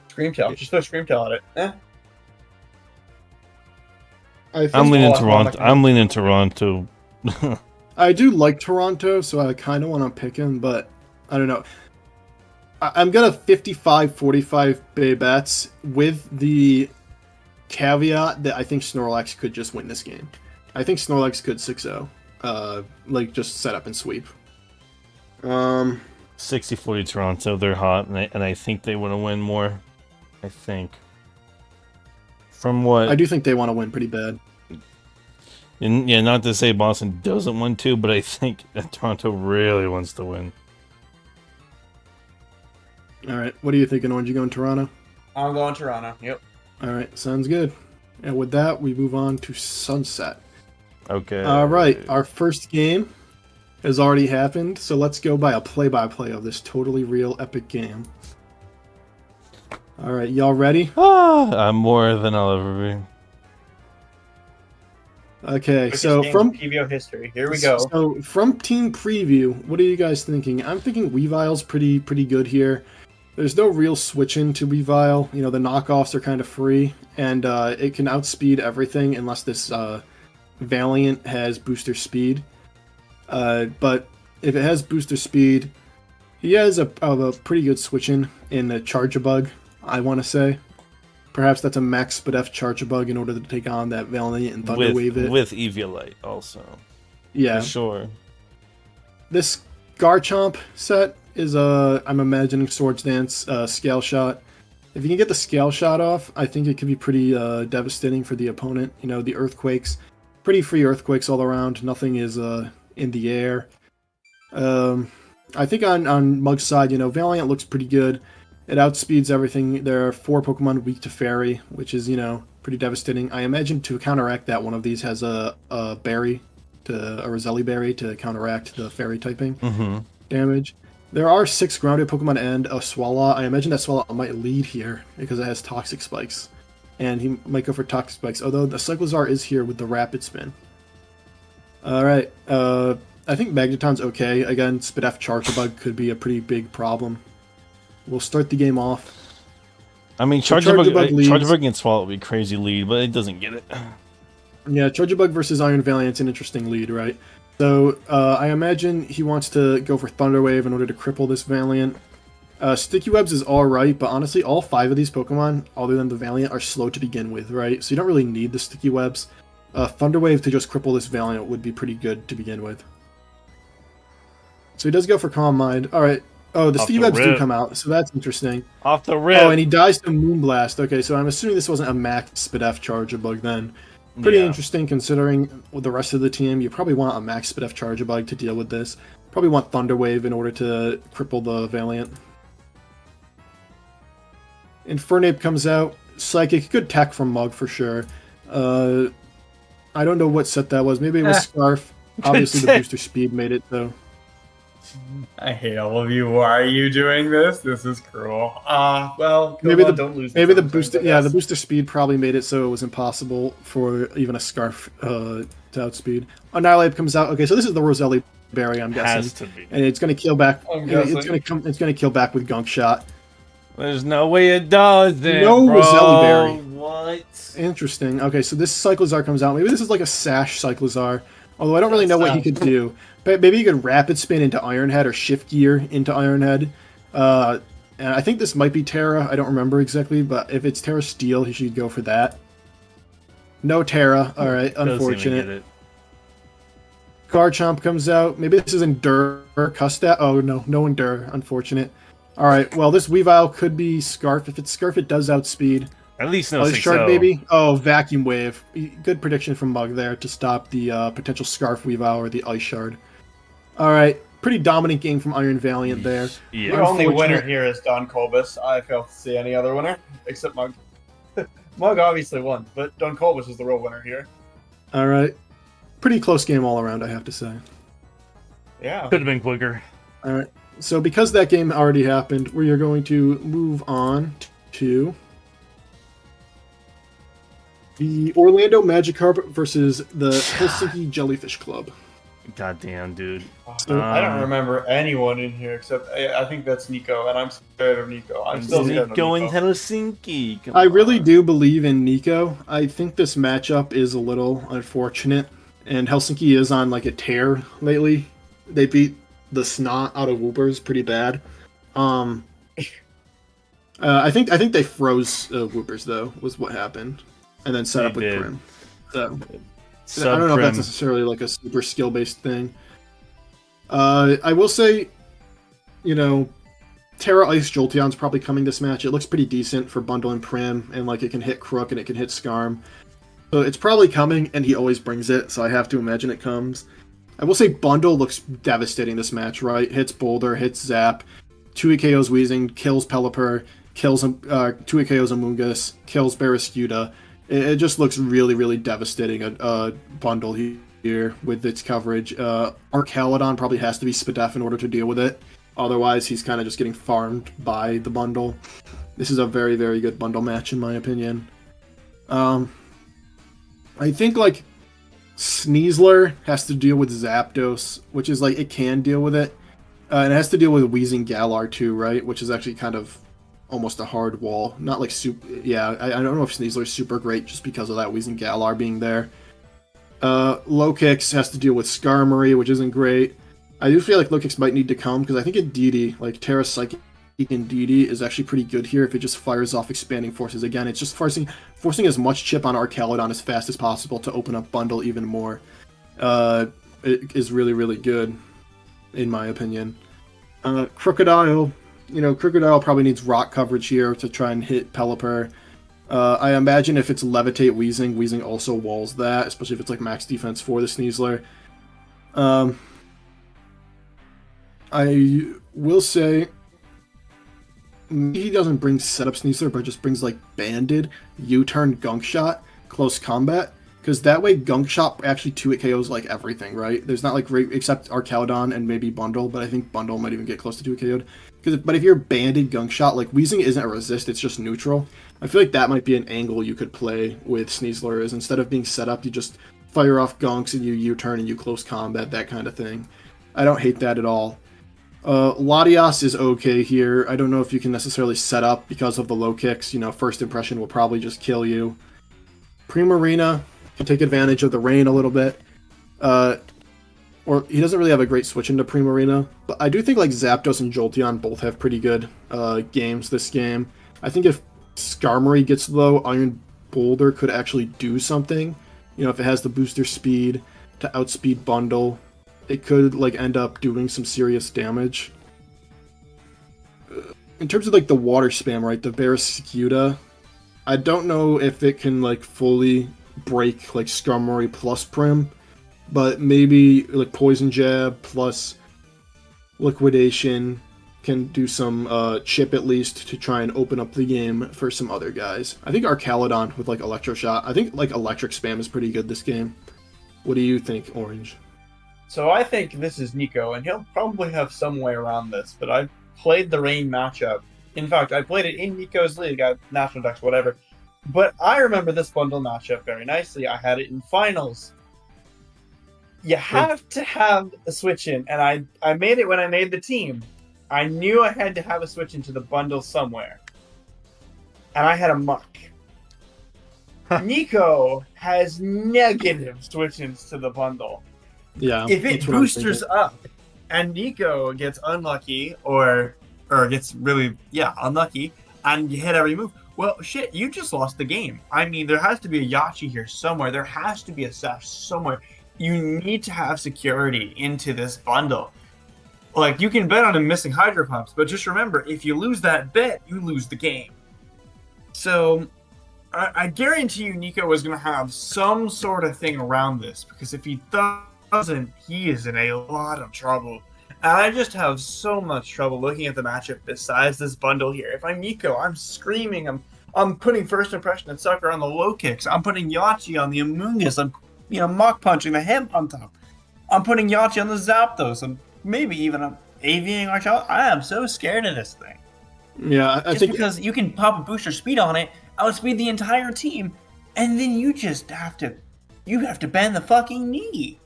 Screamtail, just throw Screamtail at it. I'm leaning Toronto. I'm leaning Toronto. I do like Toronto, so I kind of want to pick him, but I don't know. I'm gonna 55-45 Baybats with the caveat that I think Snorlax could just win this game. I think Snorlax could 6-0, like just set up and sweep. 60-40 Toronto. They're hot, and I think they want to win more. I think. From what I do think they want to win pretty bad. And yeah, not to say Boston doesn't want to, but I think that Toronto really wants to win. All right, what are you thinking? Orange, you going Toronto? I'm going Toronto. Yep. All right, sounds good. And with that, we move on to Sunset. Okay. All right, our first game has already happened, so let's go by a play-by-play of this totally real epic game. All right, y'all ready? I'm more than I'll ever be. Okay, so from preview history, here we go. So from team preview, what are you guys thinking? I'm thinking Weavile's pretty good here. There's no real switch into Weavile. You know, the knockoffs are kind of free, and it can outspeed everything unless this Valiant has booster speed. But if it has booster speed, He has a pretty good switching in the Charjabug, I want to say. Perhaps that's a max SpDef Charjabug in order to take on that Valiant and Thunderwave it. With Eviolite also. Yeah. For sure. This Garchomp set is I'm imagining Swords Dance, Scale Shot. If you can get the Scale Shot off, I think it could be pretty devastating for the opponent. You know, the Earthquakes, pretty free Earthquakes all around. Nothing is in the air. I think on Mug's side, you know, Valiant looks pretty good. It outspeeds everything. There are 4 Pokemon weak to Fairy, which is, you know, pretty devastating. I imagine to counteract that, one of these has a berry, a Roselli Berry to counteract the Fairy typing damage. There are 6 grounded Pokemon and a Swallow. I imagine that Swallow might lead here because it has Toxic Spikes. And he might go for Toxic Spikes, although the Cyclizar is here with the Rapid Spin. Alright, I think Magneton's okay. Again, SpDef Charjabug could be a pretty big problem. We'll start the game off. I mean, Charjabug and Swallow would be crazy lead, but it doesn't get it. Yeah, Charjabug versus Iron Valiant's an interesting lead, right? So, I imagine he wants to go for Thunder Wave in order to cripple this Valiant. Sticky Webs is alright, but honestly, all 5 of these Pokemon, other than the Valiant, are slow to begin with, right? So you don't really need the Sticky Webs. Thunder Wave to just cripple this Valiant would be pretty good to begin with. So he does go for Calm Mind. Alright. Oh, the Sticky Webs do come out, so that's interesting. Off the rip. Oh, and he dies to Moonblast. Okay, so I'm assuming this wasn't a max SpDef Charjabug then. Pretty interesting considering with the rest of the team. You probably want a max SpDef Charjabug to deal with this. Probably want Thunder Wave in order to cripple the Valiant. Infernape comes out. Psychic, good tech from Mug for sure. I don't know what set that was. Maybe it was Scarf. Obviously the booster speed made it though. I hate all of you. Why are you doing this? This is cruel. Well, maybe don't lose. Maybe the booster. Yeah, the booster speed probably made it so it was impossible for even a Scarf to outspeed. Annihilate comes out. Okay, so this is the Roselli Berry, I'm guessing. Has to be. And it's gonna kill back. It's gonna kill back with Gunk Shot. There's no way it does it, No bro. Roselli Berry. What? Interesting. Okay, so this Cyclizar comes out. Maybe this is like a Sash Cyclizar. Although I don't really know what he could do. But maybe he could Rapid Spin into Iron Head or Shift Gear into Iron Head. And I think this might be Terra. I don't remember exactly, but if it's Terra Steel, he should go for that. No Terra. Alright, unfortunate. Garchomp comes out. Maybe this is Endure. Custat. Oh, no Endure. Unfortunate. Alright, well, this Weavile could be Scarf. If it's Scarf, it does outspeed. At least no 6-0. Shard Baby. Oh, Vacuum Wave. Good prediction from Mug there to stop the potential Scarf Weavile or the Ice Shard. Alright, pretty dominant game from Iron Valiant there. Yeah. The only winner here is Don Colbus. I fail to see any other winner, except Mug. Mug obviously won, but Don Colbus is the real winner here. Alright. Pretty close game all around, I have to say. Yeah. Could have been quicker. Alright, so because that game already happened, we are going to move on to the Orlando Magikarp versus the Helsinki Jellyfish Club. Goddamn, dude. I don't remember anyone in here except I think that's Nico, and I'm scared of Nico. I'm still scared of Nico in Nico. Helsinki. I really do believe in Nico. I think this matchup is a little unfortunate, and Helsinki is on like a tear lately. They beat the snot out of Whoopers pretty bad. I think they froze Whoopers though, was what happened, and then set up with Prim. So I don't know if that's necessarily like a super skill-based thing. I will say, you know, Terra Ice Jolteon's probably coming this match. It looks pretty decent for Bundle and Prim, and like it can hit Crook and it can hit Skarm. So it's probably coming, and he always brings it, so I have to imagine it comes. I will say Bundle looks devastating this match, right? Hits Boulder, hits Zap, 2 KOs Weezing, kills Pelipper, kills 2 KOs Amoonguss, kills Barraskewda. It just looks really, really devastating, a Bundle here with its coverage. Archaludon probably has to be SpDef in order to deal with it. Otherwise, he's kind of just getting farmed by the Bundle. This is a very, very good Bundle match, in my opinion. I think, like, Sneasler has to deal with Zapdos, which is, like, it can deal with it. And it has to deal with Weezing Galar, too, right? Which is actually kind of almost a hard wall. Not like super. Yeah, I don't know if Sneasler is super great just because of that Weezing Galar being there. Low Kicks has to deal with Skarmory, which isn't great. I do feel like low kicks might need to come because I think Indeedee, like Terra Psychic Indeedee, is actually pretty good here if it just fires off expanding forces. Again, it's just forcing as much chip on Archaludon as fast as possible to open up bundle even more. It is really, really good, in my opinion. Crocodile, Crocodile probably needs rock coverage here to try and hit Pelipper. I imagine if it's Levitate Weezing also walls that, especially if it's like max defense for the Sneasler. I will say maybe he doesn't bring setup Sneasler, but just brings like Banded, U-turn, Gunk Shot, close combat. Because that way Gunk Shot actually 2-hit KOs like everything, right? There's not like except Archaludon and maybe Bundle, but I think Bundle might even get close to 2-hit KO'd. But if you're Banded Gunk Shot, like Weezing isn't a resist, it's just neutral. I feel like that might be an angle you could play with Sneasler, is instead of being set up, you just fire off Gunks and you U-turn and you close combat, that kind of thing. I don't hate that at all. Latias is okay here. I don't know if you can necessarily set up because of the low kicks. First impression will probably just kill you. Primarina can take advantage of the rain a little bit. Or he doesn't really have a great switch into Primarina. But I do think like Zapdos and Jolteon both have pretty good games this game. I think if Skarmory gets low, Iron Boulder could actually do something. If it has the booster speed to outspeed Bundle, it could like end up doing some serious damage. In terms of like the water spam, right, the Barraskewda, I don't know if it can like fully break like Skarmory plus Prim, but maybe like Poison Jab plus Liquidation can do some chip at least to try and open up the game for some other guys. I think Archaludon with like Electro Shot, I think like Electric Spam is pretty good this game. What do you think, Orange? So I think this is Nico, and he'll probably have some way around this, but I played the Rain matchup. In fact, I played it in Nico's league, I National Dex, whatever. But I remember this bundle matchup very nicely. I had it in finals. You have to have a switch in, and I made it when I made the team. I knew I had to have a switch into the bundle somewhere. And I had a Muck. Nico has negative switch-ins to the bundle. Yeah. If it boosters up and Nico gets unlucky or gets really unlucky and you hit every move, well shit, you just lost the game. I mean, there has to be a Yachi here somewhere. There has to be a Sash somewhere. You need to have security into this bundle. Like, you can bet on him missing Hydro Pumps, but just remember, if you lose that bet, you lose the game. So I guarantee you Nico is going to have some sort of thing around this, because if he doesn't, he is in a lot of trouble. And I just have so much trouble looking at the matchup besides this bundle here. If I'm Nico, I'm screaming. I'm putting First Impression and Sucker on the low kicks. I'm putting Yachi on the Amoonguss. I'm Mach Punching the Hemp on top. I'm putting Yachi on the Zapdos. I'm maybe even AVing Archaludon. I am so scared of this thing. Yeah, I think because you can pop a booster speed on it, outspeed the entire team, and then you just have to bend the fucking knee.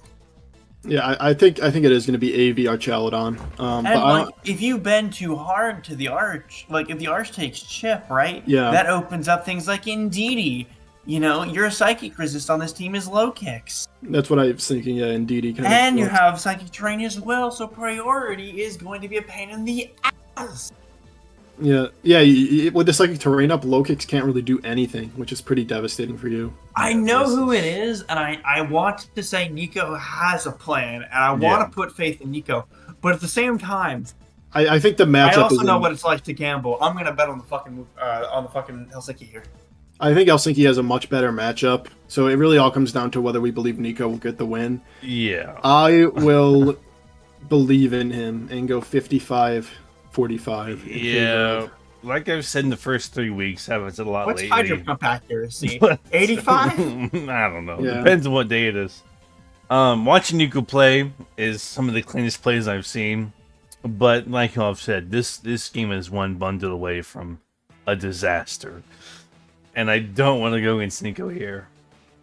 Yeah, I think it is going to be AV Archaludon. And if you bend too hard to the Arch, like if the Arch takes chip, right? Yeah. That opens up things like Indeedee. Your psychic resist on this team is low kicks. That's what I was thinking. Yeah, Indeedee. And you have psychic terrain as well, so priority is going to be a pain in the ass. Yeah. With the psychic terrain up, low kicks can't really do anything, which is pretty devastating for you. I know who it is, and I want to say Nico has a plan, and I want to put faith in Nico, but at the same time, I think the matchup. I also know what it's like to gamble. I'm gonna bet on the fucking Helsinki here. I think Helsinki has a much better matchup, so it really all comes down to whether we believe Nico will get the win. Yeah. I will believe in him and go 55-45. Yeah. Like I've said in the first 3 weeks, I haven't said a lot What's lately. Hydro Pump accuracy? 85? I don't know. Yeah. Depends on what day it is. Watching Nico play is some of the cleanest plays I've seen. But like I've said, this game is one bundle away from a disaster. And I don't want to go against Nico here.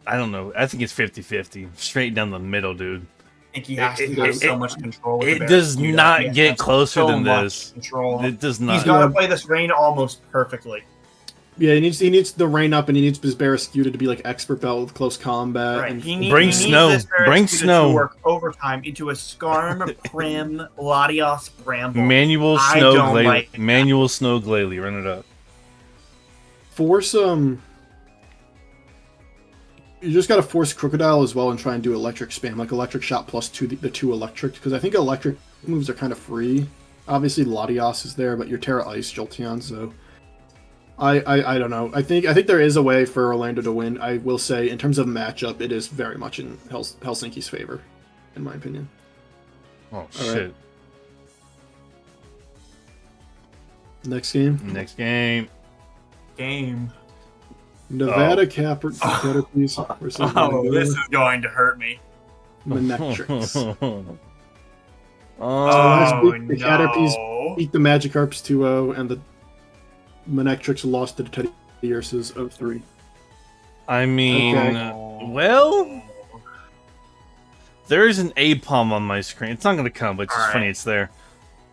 I don't know. I think it's 50-50. Straight down the middle, dude. I think he has to have so much control. With It does not get closer than this. Control. It does not. He's got to play this Rain almost perfectly. Yeah, he needs the rain up, and he needs his Barraskewda to be like expert belt with close combat. Right. And Bring snow. Bring snow. To work overtime into a Skarm Prim Latios Bramble. Manual Snow Glalie. Run it up. Force you just gotta force Crocodile as well and try and do electric spam, like electric shot plus the two electric, because I think electric moves are kind of free. Obviously Latios is there, but your Terra Ice Jolteon, so I don't know. I think there is a way for Orlando to win. I will say, in terms of matchup, it is very much in Helsinki's favor, in my opinion. Oh shit! Right. Next game. Nevada Caterpies versus this is going to hurt me. Manectrics. Oh, the Caterpies beat the Magikarps 2-0, and the Manectrics lost to the Teddy Ursus 0-3. I mean, well, there is an A-palm on my screen. It's not going to come, but it's just funny it's there.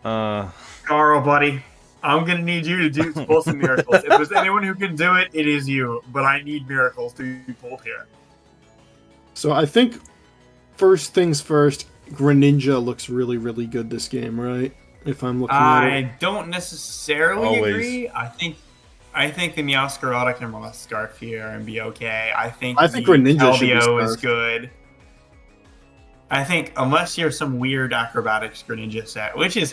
Carl, buddy, I'm going to need you to pull some miracles. If there's anyone who can do it, it is you. But I need miracles to be pulled here. So I think, first things first, Greninja looks really, really good this game, right? If I'm looking at it. I don't necessarily agree. I think the Meowscarada can run a Scarf here and be okay. I think Greninja is good. I think unless you're some weird acrobatics Greninja set, which is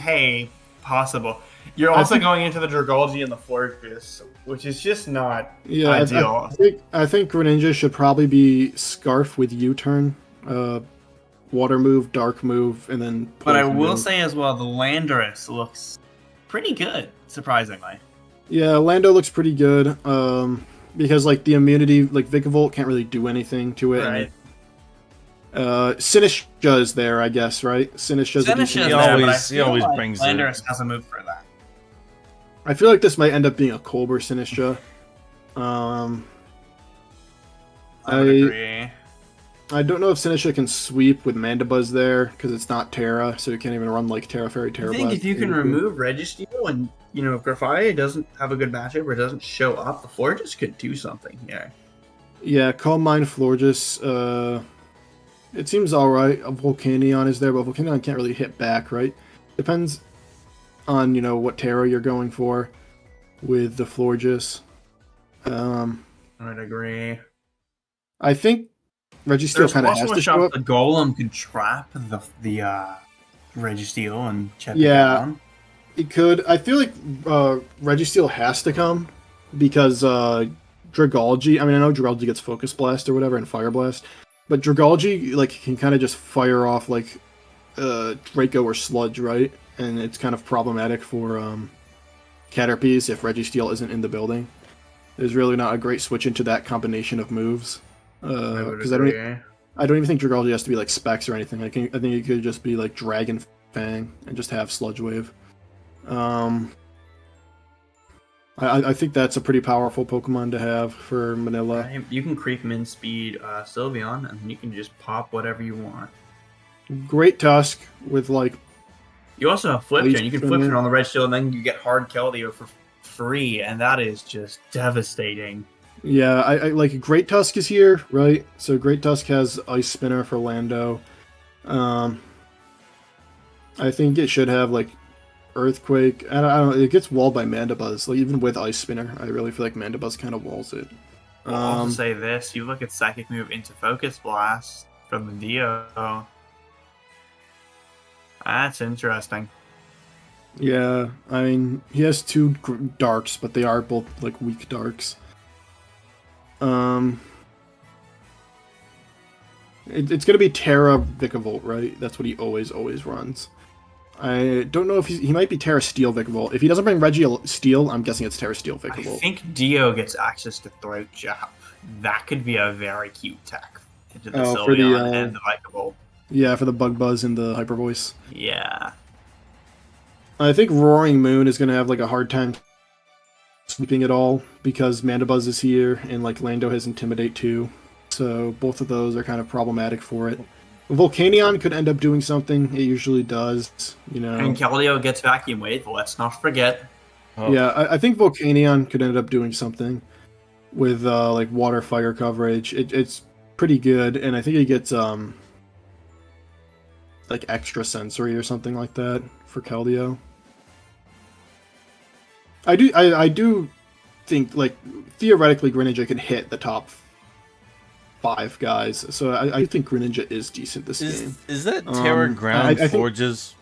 possible. You're also going into the Dragalge and the Florges, which is just not ideal. I think Greninja should probably be Scarf with U-turn. Water move, dark move, and then... But I will say as well, the Landorus looks pretty good, surprisingly. Yeah, Lando looks pretty good, because, like, the immunity, like, Vikavolt can't really do anything to it. Right. Sinistcha is there, I guess, right? Sinistcha's he always brings Landorus has a move for that. I feel like this might end up being a Colbur Sinistcha. I would agree. I don't know if Sinistcha can sweep with Mandibuzz there, because it's not Terra, so you can't even run like Terra Fairy, Terra Blast. I think if you can remove Registeel and, if Grafaier doesn't have a good matchup or doesn't show up, the Florges could do something here. Yeah, Calm Mind Florges, it seems alright. Volcanion is there, but Volcanion can't really hit back, right? Depends on, what Terra you're going for with the Florges. I'd agree. I think Registeel kind of has to show up. The Golem could trap the Registeel and check it down. It could. I feel like Registeel has to come because Dragalge. I mean, I know Dragalge gets Focus Blast or whatever and Fire Blast, but Dragalge can kind of just fire off Draco or Sludge, right? And it's kind of problematic for Caterpies if Registeel isn't in the building. There's really not a great switch into that combination of moves. Because I don't even think Dragalge has to be like Specs or anything. I think it could just be like Dragon Fang and just have Sludge Wave. I think that's a pretty powerful Pokemon to have for Manila. You can creep min speed Sylveon, and you can just pop whatever you want. Great Tusk with You also have Flip Turn. You can Flip Turn on the Registeel, and then you get Hard Keldeo for free, and that is just devastating. Yeah, I like Great Tusk is here, right? So Great Tusk has Ice Spinner for Lando. I think it should have Earthquake. I don't know, it gets walled by Mandibuzz. Even with Ice Spinner, I really feel like Mandibuzz kind of walls it. I'll also say this: you look at Psychic move into Focus Blast from the Dio. That's interesting. Yeah, I mean he has two darks, but they are both weak darks. It's gonna be Terra Vikavolt, right? That's what he always runs. I don't know if he might be Terra Steel Vikavolt. If he doesn't bring Registeel, I'm guessing it's Terra Steel Vikavolt. I think Dio gets access to Throat Jab. That could be a very cute tech into the Sylveon and the Vikavolt. Yeah, for the Bug Buzz and the Hyper Voice. Yeah. I think Roaring Moon is gonna have a hard time sweeping it all because Mandibuzz is here and Lando has Intimidate too. So both of those are kind of problematic for it. Volcanion could end up doing something. It usually does, And Keldeo gets Vacuum Wave. Let's not forget. Oh. Yeah, I think Volcanion could end up doing something with like water fire coverage. It's pretty good, and I think it gets like extra sensory or something like that for Keldeo. I do think like theoretically Greninja can hit the top 5 guys, so I think Greninja is decent this game. Is that Terra Ground I think, Forges?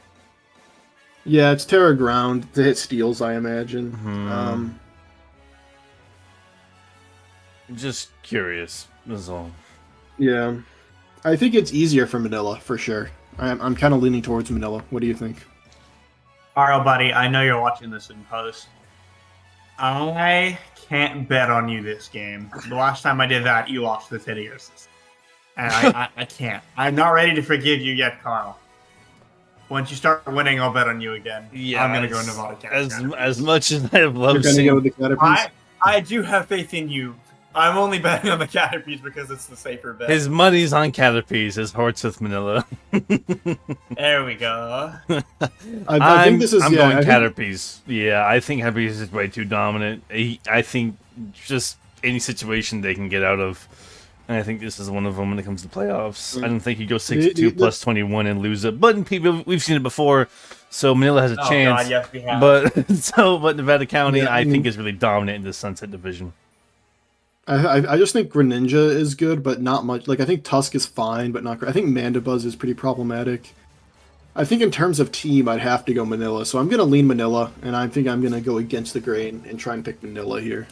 yeah, it's Terra Ground to hit steals, I imagine. Just curious. That's all. Yeah, I think it's easier for Manila for sure. I'm kind of leaning towards Manila. What do you think? Alright, buddy, I know you're watching this in post. I can't bet on you this game. The last time I did that, you lost the Tidius. And I can't. I'm not ready to forgive you yet, Carl. Once you start winning, I'll bet on you again. Yeah, I'm going to go Nevada Caterpie. As much as I love You're gonna seeing... go with the Caterpies? I do have faith in you. I'm only betting on the Caterpies because it's the safer bet. His money's on Caterpies, his heart's with Manila. There we go. I think this is I'm yeah, going Caterpies. Yeah, I think Caterpies is way too dominant. I think just any situation they can get out of. And I think this is one of them when it comes to playoffs. I don't think you go 62 plus 21 and lose it. But people, we've seen it before, so Manila has a chance. God, yes, we have. But Nevada County, Yeah, I think, is really dominant in the Sunset Division. I just think Greninja is good, but not much. Like I think Tusk is fine, but not great. I think Mandibuzz is pretty problematic. I think in terms of team, I'd have to go Manila, so I'm gonna lean Manila, and I think I'm gonna go against the grain and try and pick Manila here.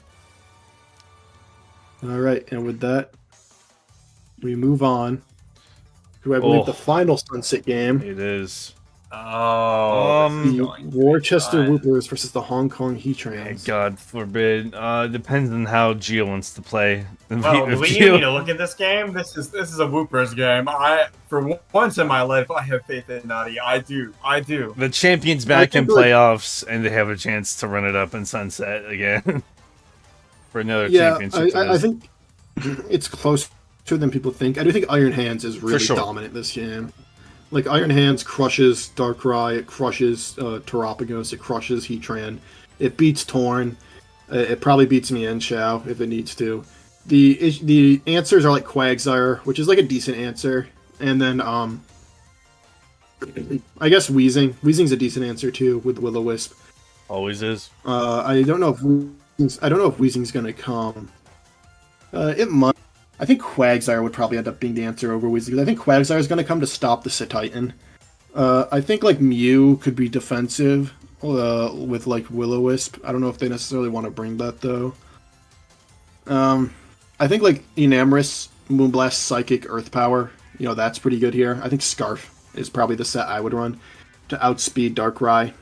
All right, and with that, we move on to I believe the final Sunset game. It is. The Worcester Whoopers versus the Hong Kong Heatrans. God forbid. Depends on how Gio wants to play. Well, If we Gio- need to look at this game. This is a Whoopers game. For once in my life, I have faith in Nutty. I do. The champion's back in playoffs, and they have a chance to run it up in Sunset again for another championship. I think it's closer than people think. I do think Iron Hands is really sure. dominant this game. Like Iron Hands crushes Darkrai, it crushes Terapagos, it crushes Heatran, it beats Torn, it probably beats Mienshao if it needs to. The answers are like Quagsire, which is like a decent answer, and then I guess Weezing. Weezing's a decent answer too with Will-O-Wisp. Always is. I don't know if Weezing's gonna come. It might. I think Quagsire would probably end up being the answer over Weezing, because I think Quagsire is going to come to stop the Cetitan. I think like Mew could be defensive with like Will-O-Wisp. I don't know if they necessarily want to bring that though. I think like Enamorus, Moonblast, Psychic, Earth Power, that's pretty good here. I think Scarf is probably the set I would run to outspeed Darkrai,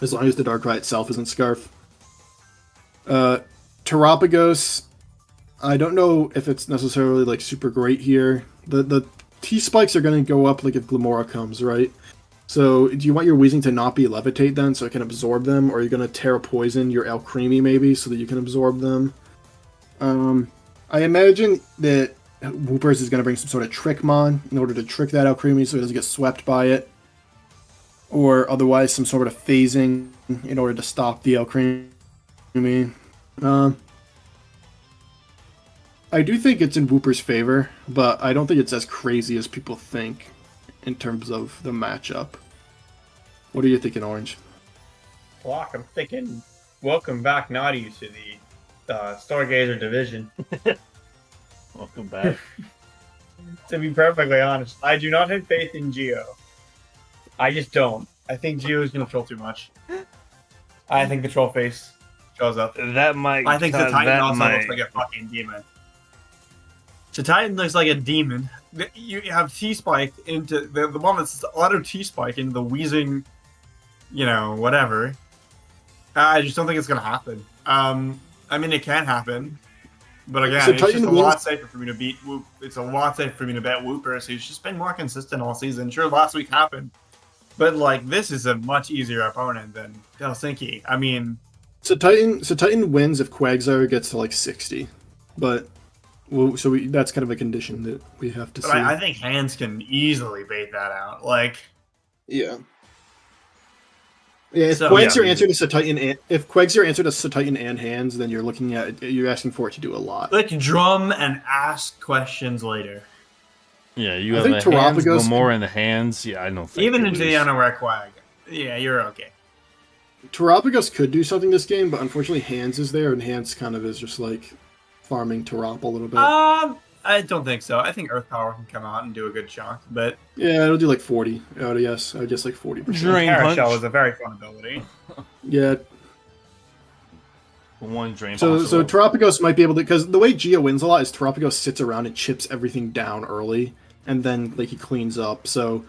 as long as the Darkrai itself isn't Scarf. Terapagos, I don't know if it's necessarily like super great here. The T-spikes are going to go up like if Glimmora comes, right? So do you want your Weezing to not be Levitate then so it can absorb them? Or are you going to Terra Poison your Alcremie maybe so that you can absorb them? I imagine that Whoopers is going to bring some sort of Trickmon in order to trick that Alcremie so it doesn't get swept by it. Or otherwise some sort of phasing in order to stop the Alcremie. I do think it's in Whooper's favor, but I don't think it's as crazy as people think in terms of the matchup. What are you thinking, Orange? Flock, I'm thinking, welcome back, Naughty, to the Stargazer division. Welcome back. To be perfectly honest, I do not have faith in Geo. I just don't. I think Geo is going to troll too much. I think the troll face shows up. That might. I think the Titan also looks like a fucking demon. The Titan looks like a demon. You have T-Spike into the one that's auto T-Spike into the Weezing, whatever. I just don't think it's going to happen. I mean, it can happen. But again, so it's just a lot safer for me to beat Whoop. It's a lot safer for me to bet Whoopers, who's just been more consistent all season. Sure, last week happened. But, this is a much easier opponent than Helsinki. I mean... So Titan wins if Quagsire gets to, 60. But... that's kind of a condition that we have to see. I think Hands can easily bait that out. Yeah. Yeah, if So- Quags Yeah. are answered as a Titan, if Quags are answered as a Titan and hands, then you're asking for it to do a lot. Like drum and ask questions later. Yeah, you I have think the hands, go Terapagos- more in the hands. Yeah, I don't think Even they into the lose. unaware quag. Yeah, you're okay. Terapagos could do something this game, but unfortunately, hands is there, and hands kind of is just like farming Terap a little bit. I don't think so. I think Earth Power can come out and do a good chunk, but Yeah, it'll do like 40. I would guess like 40%. Drain punch. Parashell is a very fun ability. Yeah, One drain so punch. so Terapagos might be able to, because the way Geo wins a lot is Terapagos sits around and chips everything down early, and then like he cleans up. So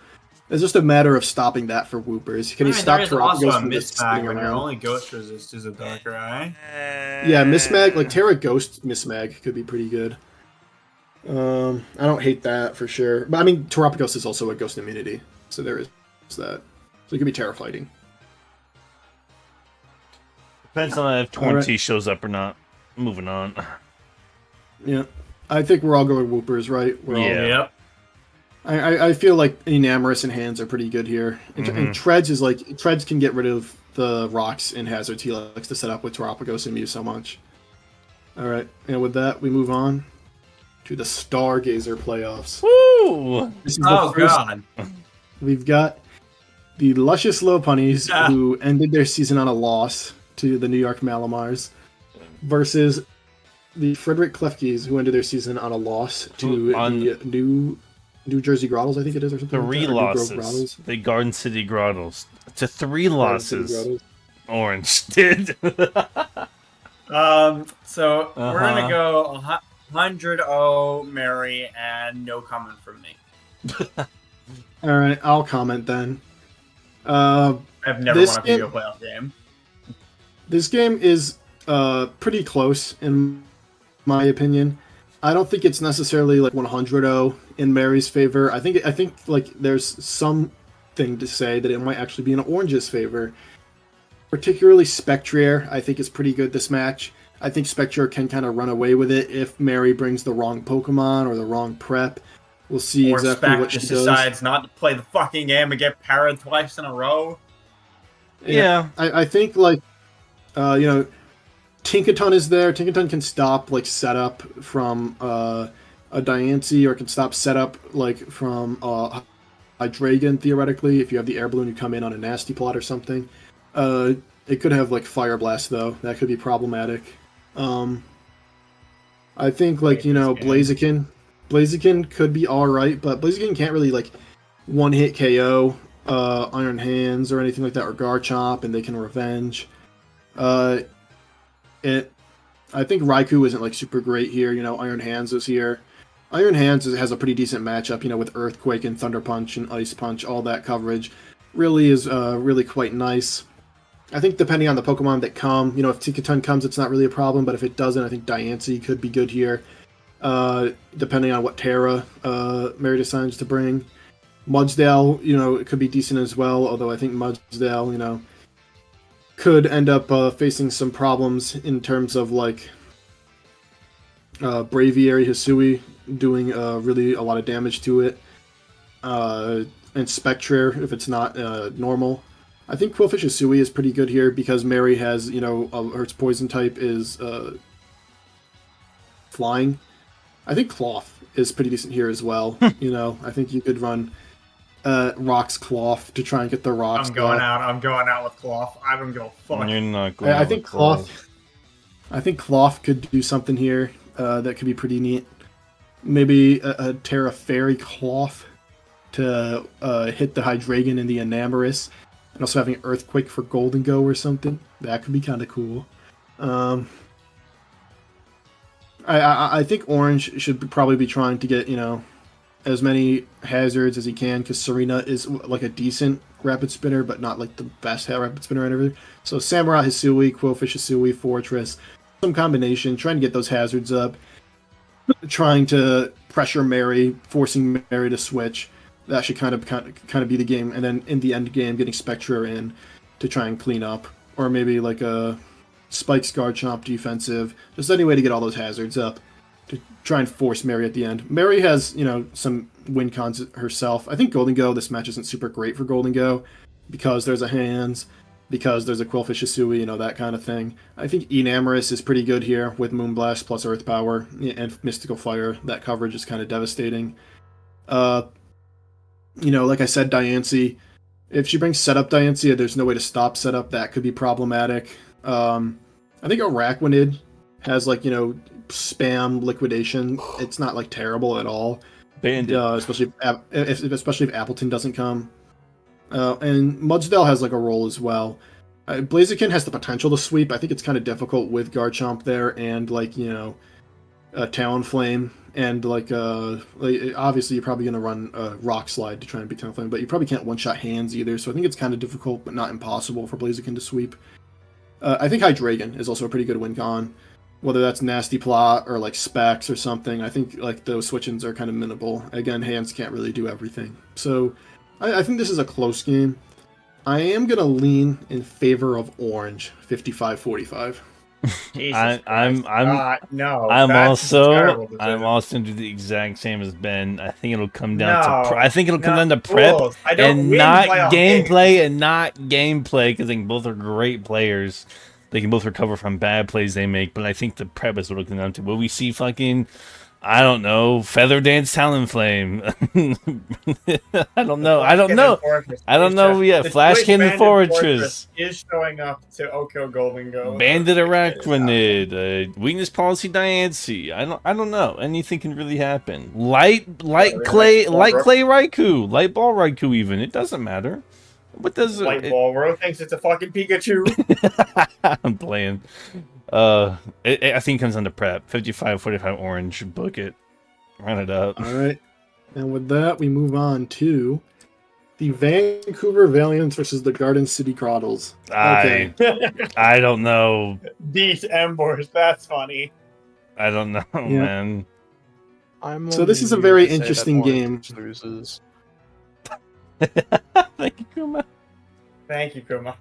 it's just a matter of stopping that for Whoopers. Can he stop there is also Terapagos a from just mismag sitting when your around? only ghost resist is a Darker Eye. Yeah, Mismag, like Terra Ghost Mismag could be pretty good. I don't hate that for sure. But I mean, Terapagos is also a ghost immunity, so there is that. So it could be Terra fighting. Depends on if Torn Alright. T shows up or not. Moving on. Yeah. I think we're all going Whoopers, right? We're all, Yeah. Yep. I feel like Enamorous and Hands are pretty good here. And Treads is like, Treads can get rid of the rocks and hazards he likes to set up with Terapagos and Mew so much. Alright, and with that, we move on to the Stargazer playoffs. Woo! This is the Oh first- god. We've got the Luscious Lopunnies, Ah. who ended their season on a loss to the New York Malamars, versus the Frederick Klefkes, who ended their season on a loss to On- the New Jersey Grottos, I think it is, or something. Three like that, or New Grove losses. Grottos. The Garden City Grottos. To three Garden City losses. Grottos. Orange did. So we're Uh-huh. gonna go 100-0 Mary and no comment from me. All right, I'll comment then. I've never This won a game- video playoff game. This game is pretty close in my opinion. I don't think it's necessarily like 100-0 in Mary's favor. I think like there's something to say that it might actually be in Orange's favor. Particularly Spectrier, I think is pretty good this match. I think Spectrier can kind of run away with it if Mary brings the wrong Pokemon or the wrong prep. We'll see Or exactly Spec what she just does. decides not to play the fucking game and get parried twice in a row. Yeah. I think like Tinkaton is there. Tinkaton can stop like setup from a Diancie, or can stop setup like from a Hydreigon theoretically. If you have the air balloon, you come in on a nasty plot or something. It could have like Fire Blast though. That could be problematic. I think like Blaziken could be all right, but Blaziken can't really like one hit KO Iron Hands or anything like that, or Garchomp, and they can revenge. I think Raikou isn't like super great here. Iron Hands is here. Iron Hands has a pretty decent matchup. With Earthquake and Thunder Punch and Ice Punch, all that coverage really is really quite nice. I think depending on the Pokemon that come, if Tinkaton comes, it's not really a problem. But if it doesn't, I think Diancie could be good here. Depending on what Terra Mary decides to bring. Mudsdale, it could be decent as well. Although I think Mudsdale, could end up facing some problems in terms of like Braviary Hisui doing really a lot of damage to it, and Spectre if it's not normal. I think Quillfish Hisui is pretty good here because Mary has her poison type is flying. I think Cloth is pretty decent here as well. I think you could run Rocks Cloth to try and get the rocks. I'm going out with Cloth. I don't go fuck. You're not going I think Cloth. I think Cloth could do something here that could be pretty neat. Maybe a Terra Fairy Cloth to hit the Hydreigon and the Enamorous, and also having Earthquake for Golden Go or something. That could be kind of cool. I think Orange should probably be trying to get as many hazards as he can, because Serena is like a decent rapid spinner, but not like the best rapid spinner and everything. So Samurott Hisui, Quillfish Hisui, Fortress, some combination, trying to get those hazards up, trying to pressure Mary, forcing Mary to switch. That should kind of be the game, and then in the end game, getting Spectre in to try and clean up, or maybe like a Spike's Garchomp defensive, just any way to get all those hazards up to try and force Mary at the end. Mary has, some win cons herself. I think Golden Go, this match isn't super great for Golden Go because there's a hands. because there's a Quillfish Hisui, that kind of thing. I think Enamorous is pretty good here with Moonblast plus Earth Power and Mystical Fire. That coverage is kind of devastating. Like I said, Diancie. If she brings setup Diancie, there's no way to stop setup. That could be problematic. I think Araquanid has spam liquidation. It's not terrible at all. Bandit. Especially if Appleton doesn't come. And Mudsdale has a role as well. Blaziken has the potential to sweep. I think it's kind of difficult with Garchomp there and Talonflame and obviously you're probably going to run Rock Slide to try and beat Talonflame, but you probably can't one-shot Hands either, so I think it's kind of difficult but not impossible for Blaziken to sweep. I think Hydreigon is also a pretty good win con, whether that's Nasty Plot or Specs or something. I think those switch-ins are kind of minimal. Again, Hands can't really do everything. So I think this is a close game. I am going to lean in favor of Orange, 55-45. I'm also going to do the exact same as Ben. I think it'll come down to prep and not gameplay because I think both are great players. They can both recover from bad plays they make, but I think the prep is what it'll come down to. Will we see I don't know, Feather Dance Talonflame? I don't know. Yeah, Flash Cannon Fortress is showing up to Oko Golden Go. Bandit Araquanid, Weakness Policy Diancie. I don't know. Anything can really happen. Light Clay Raikou, Light Ball Raikou. Even it doesn't matter. What does Light Ball Ro thinks it's a fucking Pikachu? I'm playing. I think it comes down to prep. 55-45 Orange. Book it. Run it up. All right. And with that, we move on to the Vancouver Valiants versus the Garden City Grottles. Okay. I don't know. These Embers. That's funny. I don't know, man. So this is a very interesting game. Loses. Thank you, Kuma.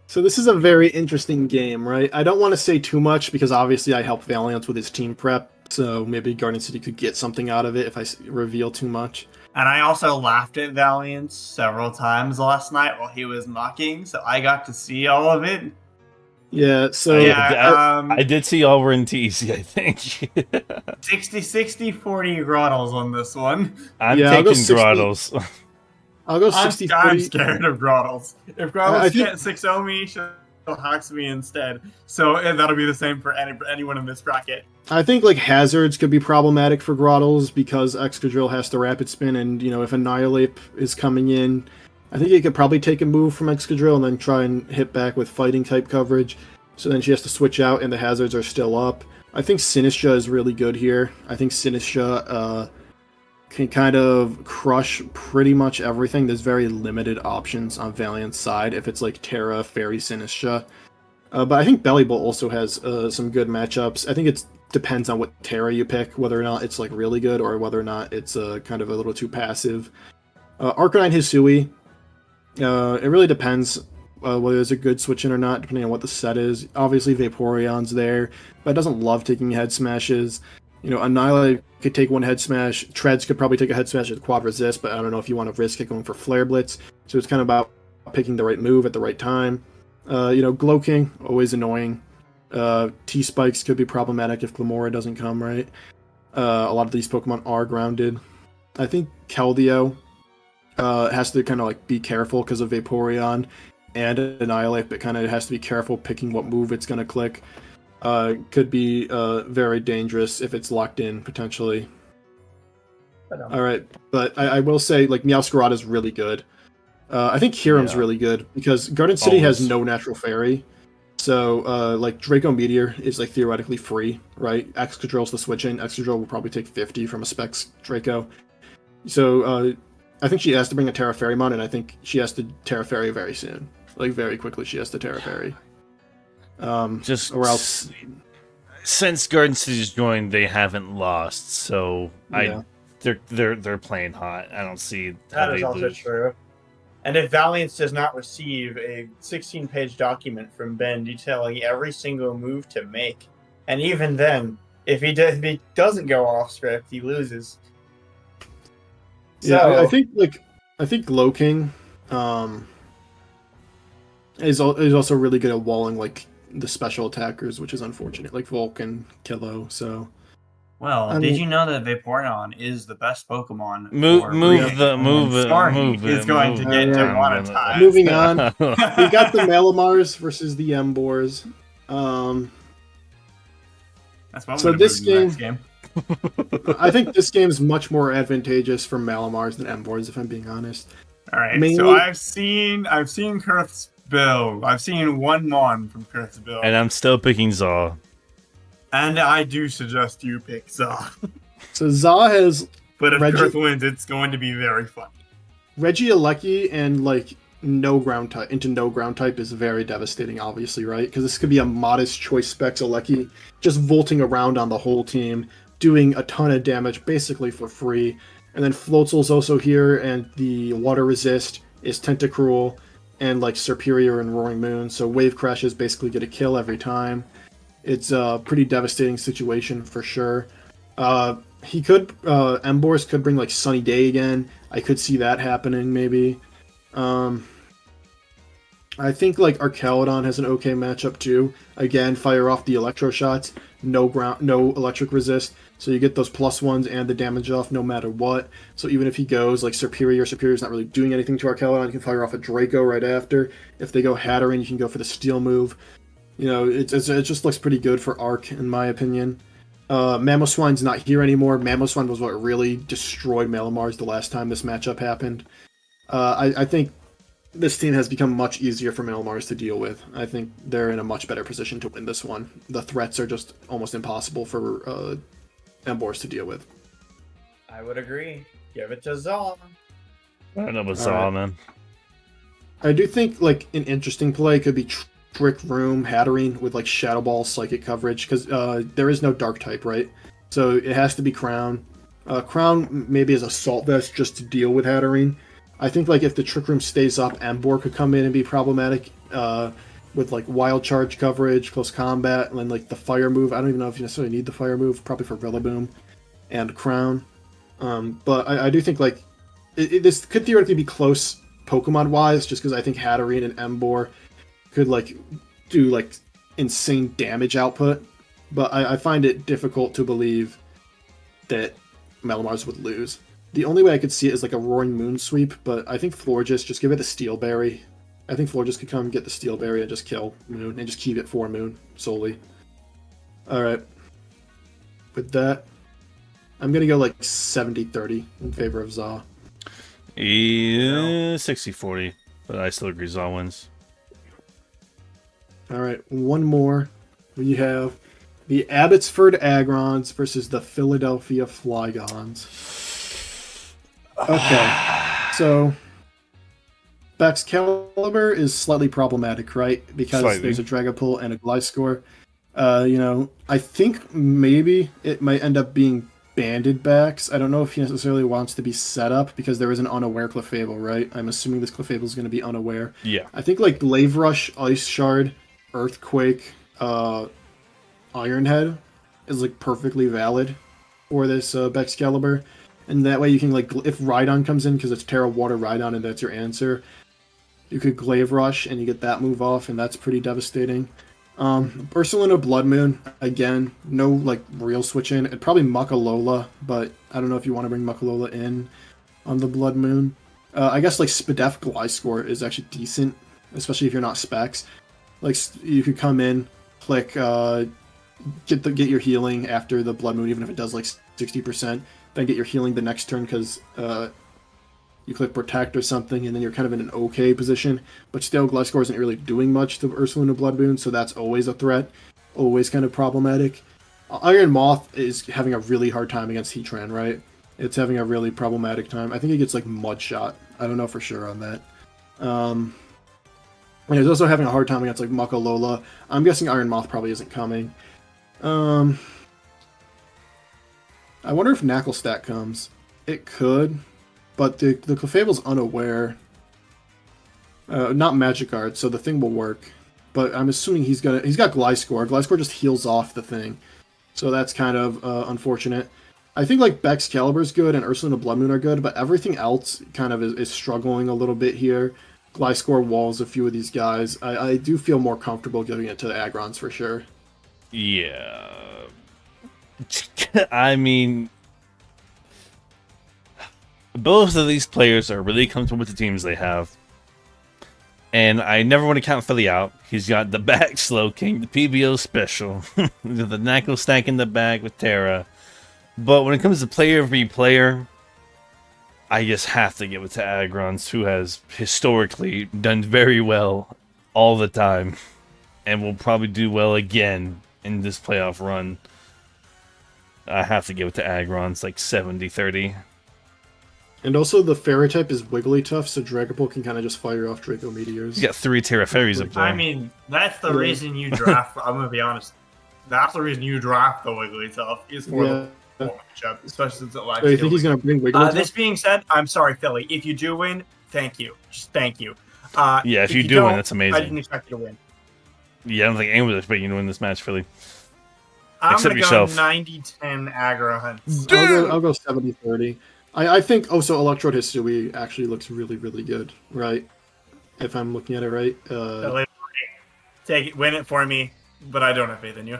So this is a very interesting game, right? I don't want to say too much because obviously I help Valiant with his team prep, so maybe Garden City could get something out of it if I reveal too much. And I also laughed at Valiant several times last night while he was mocking, so I got to see all of it. Yeah, so... I did see all were in TEC, I think. 60-40 Grottles on this one. I'm taking Grottles. I'll go 60-40. I'm scared of Grottles. If Grottles can't 6-0 me, she'll Hawks me instead. So that'll be the same for anyone in this bracket. I think hazards could be problematic for Grottles because Excadrill has to rapid spin, and if Annihilate is coming in, I think he could probably take a move from Excadrill and then try and hit back with fighting type coverage. So then she has to switch out, and the hazards are still up. I think Sinistcha is really good here. I think Sinistcha can kind of crush pretty much everything. There's very limited options on Valiant's side if it's Terra, Fairy, Sinistcha. But I think Bellibolt also has some good matchups. I think it depends on what Terra you pick, whether or not it's really good or whether or not it's kind of a little too passive. Arcanine Hisui, it really depends whether there's a good switch in or not, depending on what the set is. Obviously Vaporeon's there, but it doesn't love taking head smashes. Annihilate could take one head smash. Treads could probably take a head smash with quad resist, but I don't know if you want to risk it going for Flare Blitz. So it's kind of about picking the right move at the right time. Glowking, always annoying. T-Spikes could be problematic if Glimmora doesn't come, right? A lot of these Pokemon are grounded. I think Keldeo has to kind of be careful because of Vaporeon and Annihilate, but kind of has to be careful picking what move it's going to click. Could be very dangerous if it's locked in, potentially. Alright, but I will say, Meowscarada is really good. I think Hiram's really good, because Garden City has no natural fairy. So, Draco Meteor is, theoretically free, right? Excadrill's the switch in. Excadrill will probably take 50 from a Specs Draco. So, I think she has to bring a Terra Fairy-mon, and I think she has to Terra Fairy very soon. Very quickly she has to Terra Fairy. Or else, since Garden City's joined, they haven't lost. So they're playing hot. I don't see how that is also lose. True. And if Valiance does not receive a 16-page document from Ben detailing every single move to make, and even then, if he doesn't go off script, he loses. Yeah, so, I think Glowking. Is also really good at walling like the special attackers, which is unfortunate, like Vulcan, Killo. So, well, did you know that Vaporeon is the best Pokemon? Move Starmie is going to get demonetized. Moving on, we got the Malamars versus the Emboars. So this game. I think this game is much more advantageous for Malamars than Emboars, if I'm being honest. All right, so I've seen Kurth's build. I've seen one Mon from Kurth's build, and I'm still picking Zaw. And I do suggest you pick Zaw. So Zaw has, but if Kurth wins, it's going to be very fun. Regieleki and like no ground type is very devastating, obviously, right? Because this could be a modest choice specs Alecki just vaulting around on the whole team, doing a ton of damage basically for free. And then Floatzel's also here, and the water resist is Tentacruel and like Serperior and Roaring Moon, so wave crashes basically get a kill every time. It's a pretty devastating situation for sure. Emboars could bring like Sunny Day again. I could see that happening maybe. I think like Archaludon has an okay matchup too. Again, fire off the electro shots, no electric resist, so you get those +1s and the damage off no matter what. So even if he goes like Superior's not really doing anything to Archaludon, you can fire off a Draco right after. If they go Hatterene, you can go for the Steel move. You know, it just looks pretty good for Arc in my opinion. Mamoswine's not here anymore. Mamoswine was what really destroyed Malamars the last time this matchup happened. I think this team has become much easier for Malamars to deal with. I think they're in a much better position to win this one. The threats are just almost impossible for Emboars to deal with. I would agree. Give it to Zaw. I don't know about Zaw, man. I do think like an interesting play could be Trick Room Hatterene with like Shadow Ball psychic coverage, because there is no dark type, right? So it has to be Crown. Crown maybe as Assault Vest just to deal with Hatterene. I think like if the Trick Room stays up, Emboar could come in and be problematic with like Wild Charge coverage, close combat, and then like the Fire move. I don't even know if you necessarily need the Fire move, probably for Rillaboom and Crown. But I do think like this could theoretically be close Pokemon-wise, just because I think Hatterene and Emboar could like do like insane damage output. But I find it difficult to believe that Malamars would lose. The only way I could see it is like a Roaring Moon sweep, but I think Florges, just give it the Steel Berry. I think Florges could come get the Steel Berry and just kill Moon and just keep it for Moon solely. Alright. With that, I'm going to go like 70-30 in favor of Zaw. Yeah, 60-40, but I still agree Zaw wins. Alright, one more. We have the Abbotsford Agrons versus the Philadelphia Flygons. Okay, so Baxcalibur is slightly problematic, right? Because there's a Dragapult and a Gliscor. I think maybe it might end up being banded Bax. I don't know if he necessarily wants to be set up because there is an unaware Clefable, right? I'm assuming this Clefable is going to be unaware. Yeah. I think like Glaive Rush, Ice Shard, Earthquake, Iron Head is like perfectly valid for this Baxcalibur. And that way you can, like, if Rhydon comes in, because it's Terra Water Rhydon and that's your answer, you could Glaive Rush and you get that move off, and that's pretty devastating. Ursaluna Blood Moon, again, no, like, real switch in. It'd probably Muckalola, but I don't know if you want to bring Muckalola in on the Blood Moon. I guess, like, Spadef Gliscor is actually decent, especially if you're not Specs. Like, you could come in, click, get your healing after the Blood Moon, even if it does, like, 60%. Then get your healing the next turn because you click Protect or something, and then you're kind of in an okay position. But still, Gliscor isn't really doing much to Ursaluna Blood Moon, so that's always a threat. Always kind of problematic. Iron Moth is having a really hard time against Heatran, right? It's having a really problematic time. I think it gets like Mud Shot. I don't know for sure on that. And it's also having a hard time against like Muckalola. I'm guessing Iron Moth probably isn't coming. I wonder if Knucklestat comes. It could, but the Clefable's unaware. Not Magikarp, so the thing will work. But I'm assuming he's got Gliscor. Gliscor just heals off the thing, so that's kind of unfortunate. I think like Baxcalibur's good and Ursaluna Blood Moon are good, but everything else kind of is struggling a little bit here. Gliscor walls a few of these guys. I do feel more comfortable giving it to the Agrons for sure. Yeah. I mean, both of these players are really comfortable with the teams they have. And I never want to count Philly out. He's got the back Slow King, the PBO special, the Knuckle stack in the back with Terra. But when it comes to player v player, I just have to give it to Agrons, who has historically done very well all the time. And will probably do well again in this playoff run. I have to give it to Agrons, like 70-30. And also the Fairy type is Wigglytuff, so Dragapult can kind of just fire off Draco Meteors. You got 3 Terra Fairies up there. I mean, that's the reason you draft. I'm gonna be honest. That's the reason you draft the Wigglytuff is for the matchup, especially since it lacks. So you think he's gonna bring Wigglytuff? This being said, I'm sorry, Philly. If you do win, thank you. Just thank you. Yeah, if you do win, that's amazing. I didn't expect you to win. Yeah, I don't think anyone was expecting you to win this match, Philly. I'm Except gonna yourself. go 90-10 aggro hunts. I'll go 70-30. I think also Electrode Hisui actually looks really, really good, right? If I'm looking at it right. Take it, win it for me, but I don't have faith in you.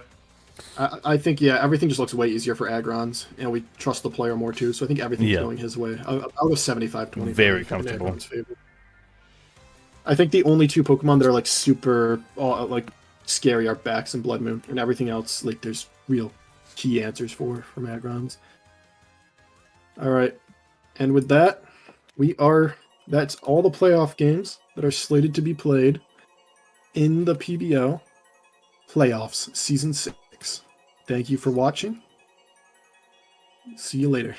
I think, yeah, everything just looks way easier for Agrons, and we trust the player more too, so I think everything's going his way. I'll go 75-25. Very comfortable. I think the only 2 Pokemon that are like super like scary are Bax and Blood Moon, and everything else like there's real key answers from Agrons. All right, and with that, that's all the playoff games that are slated to be played in the PBO playoffs season 6. Thank you for watching. See you later.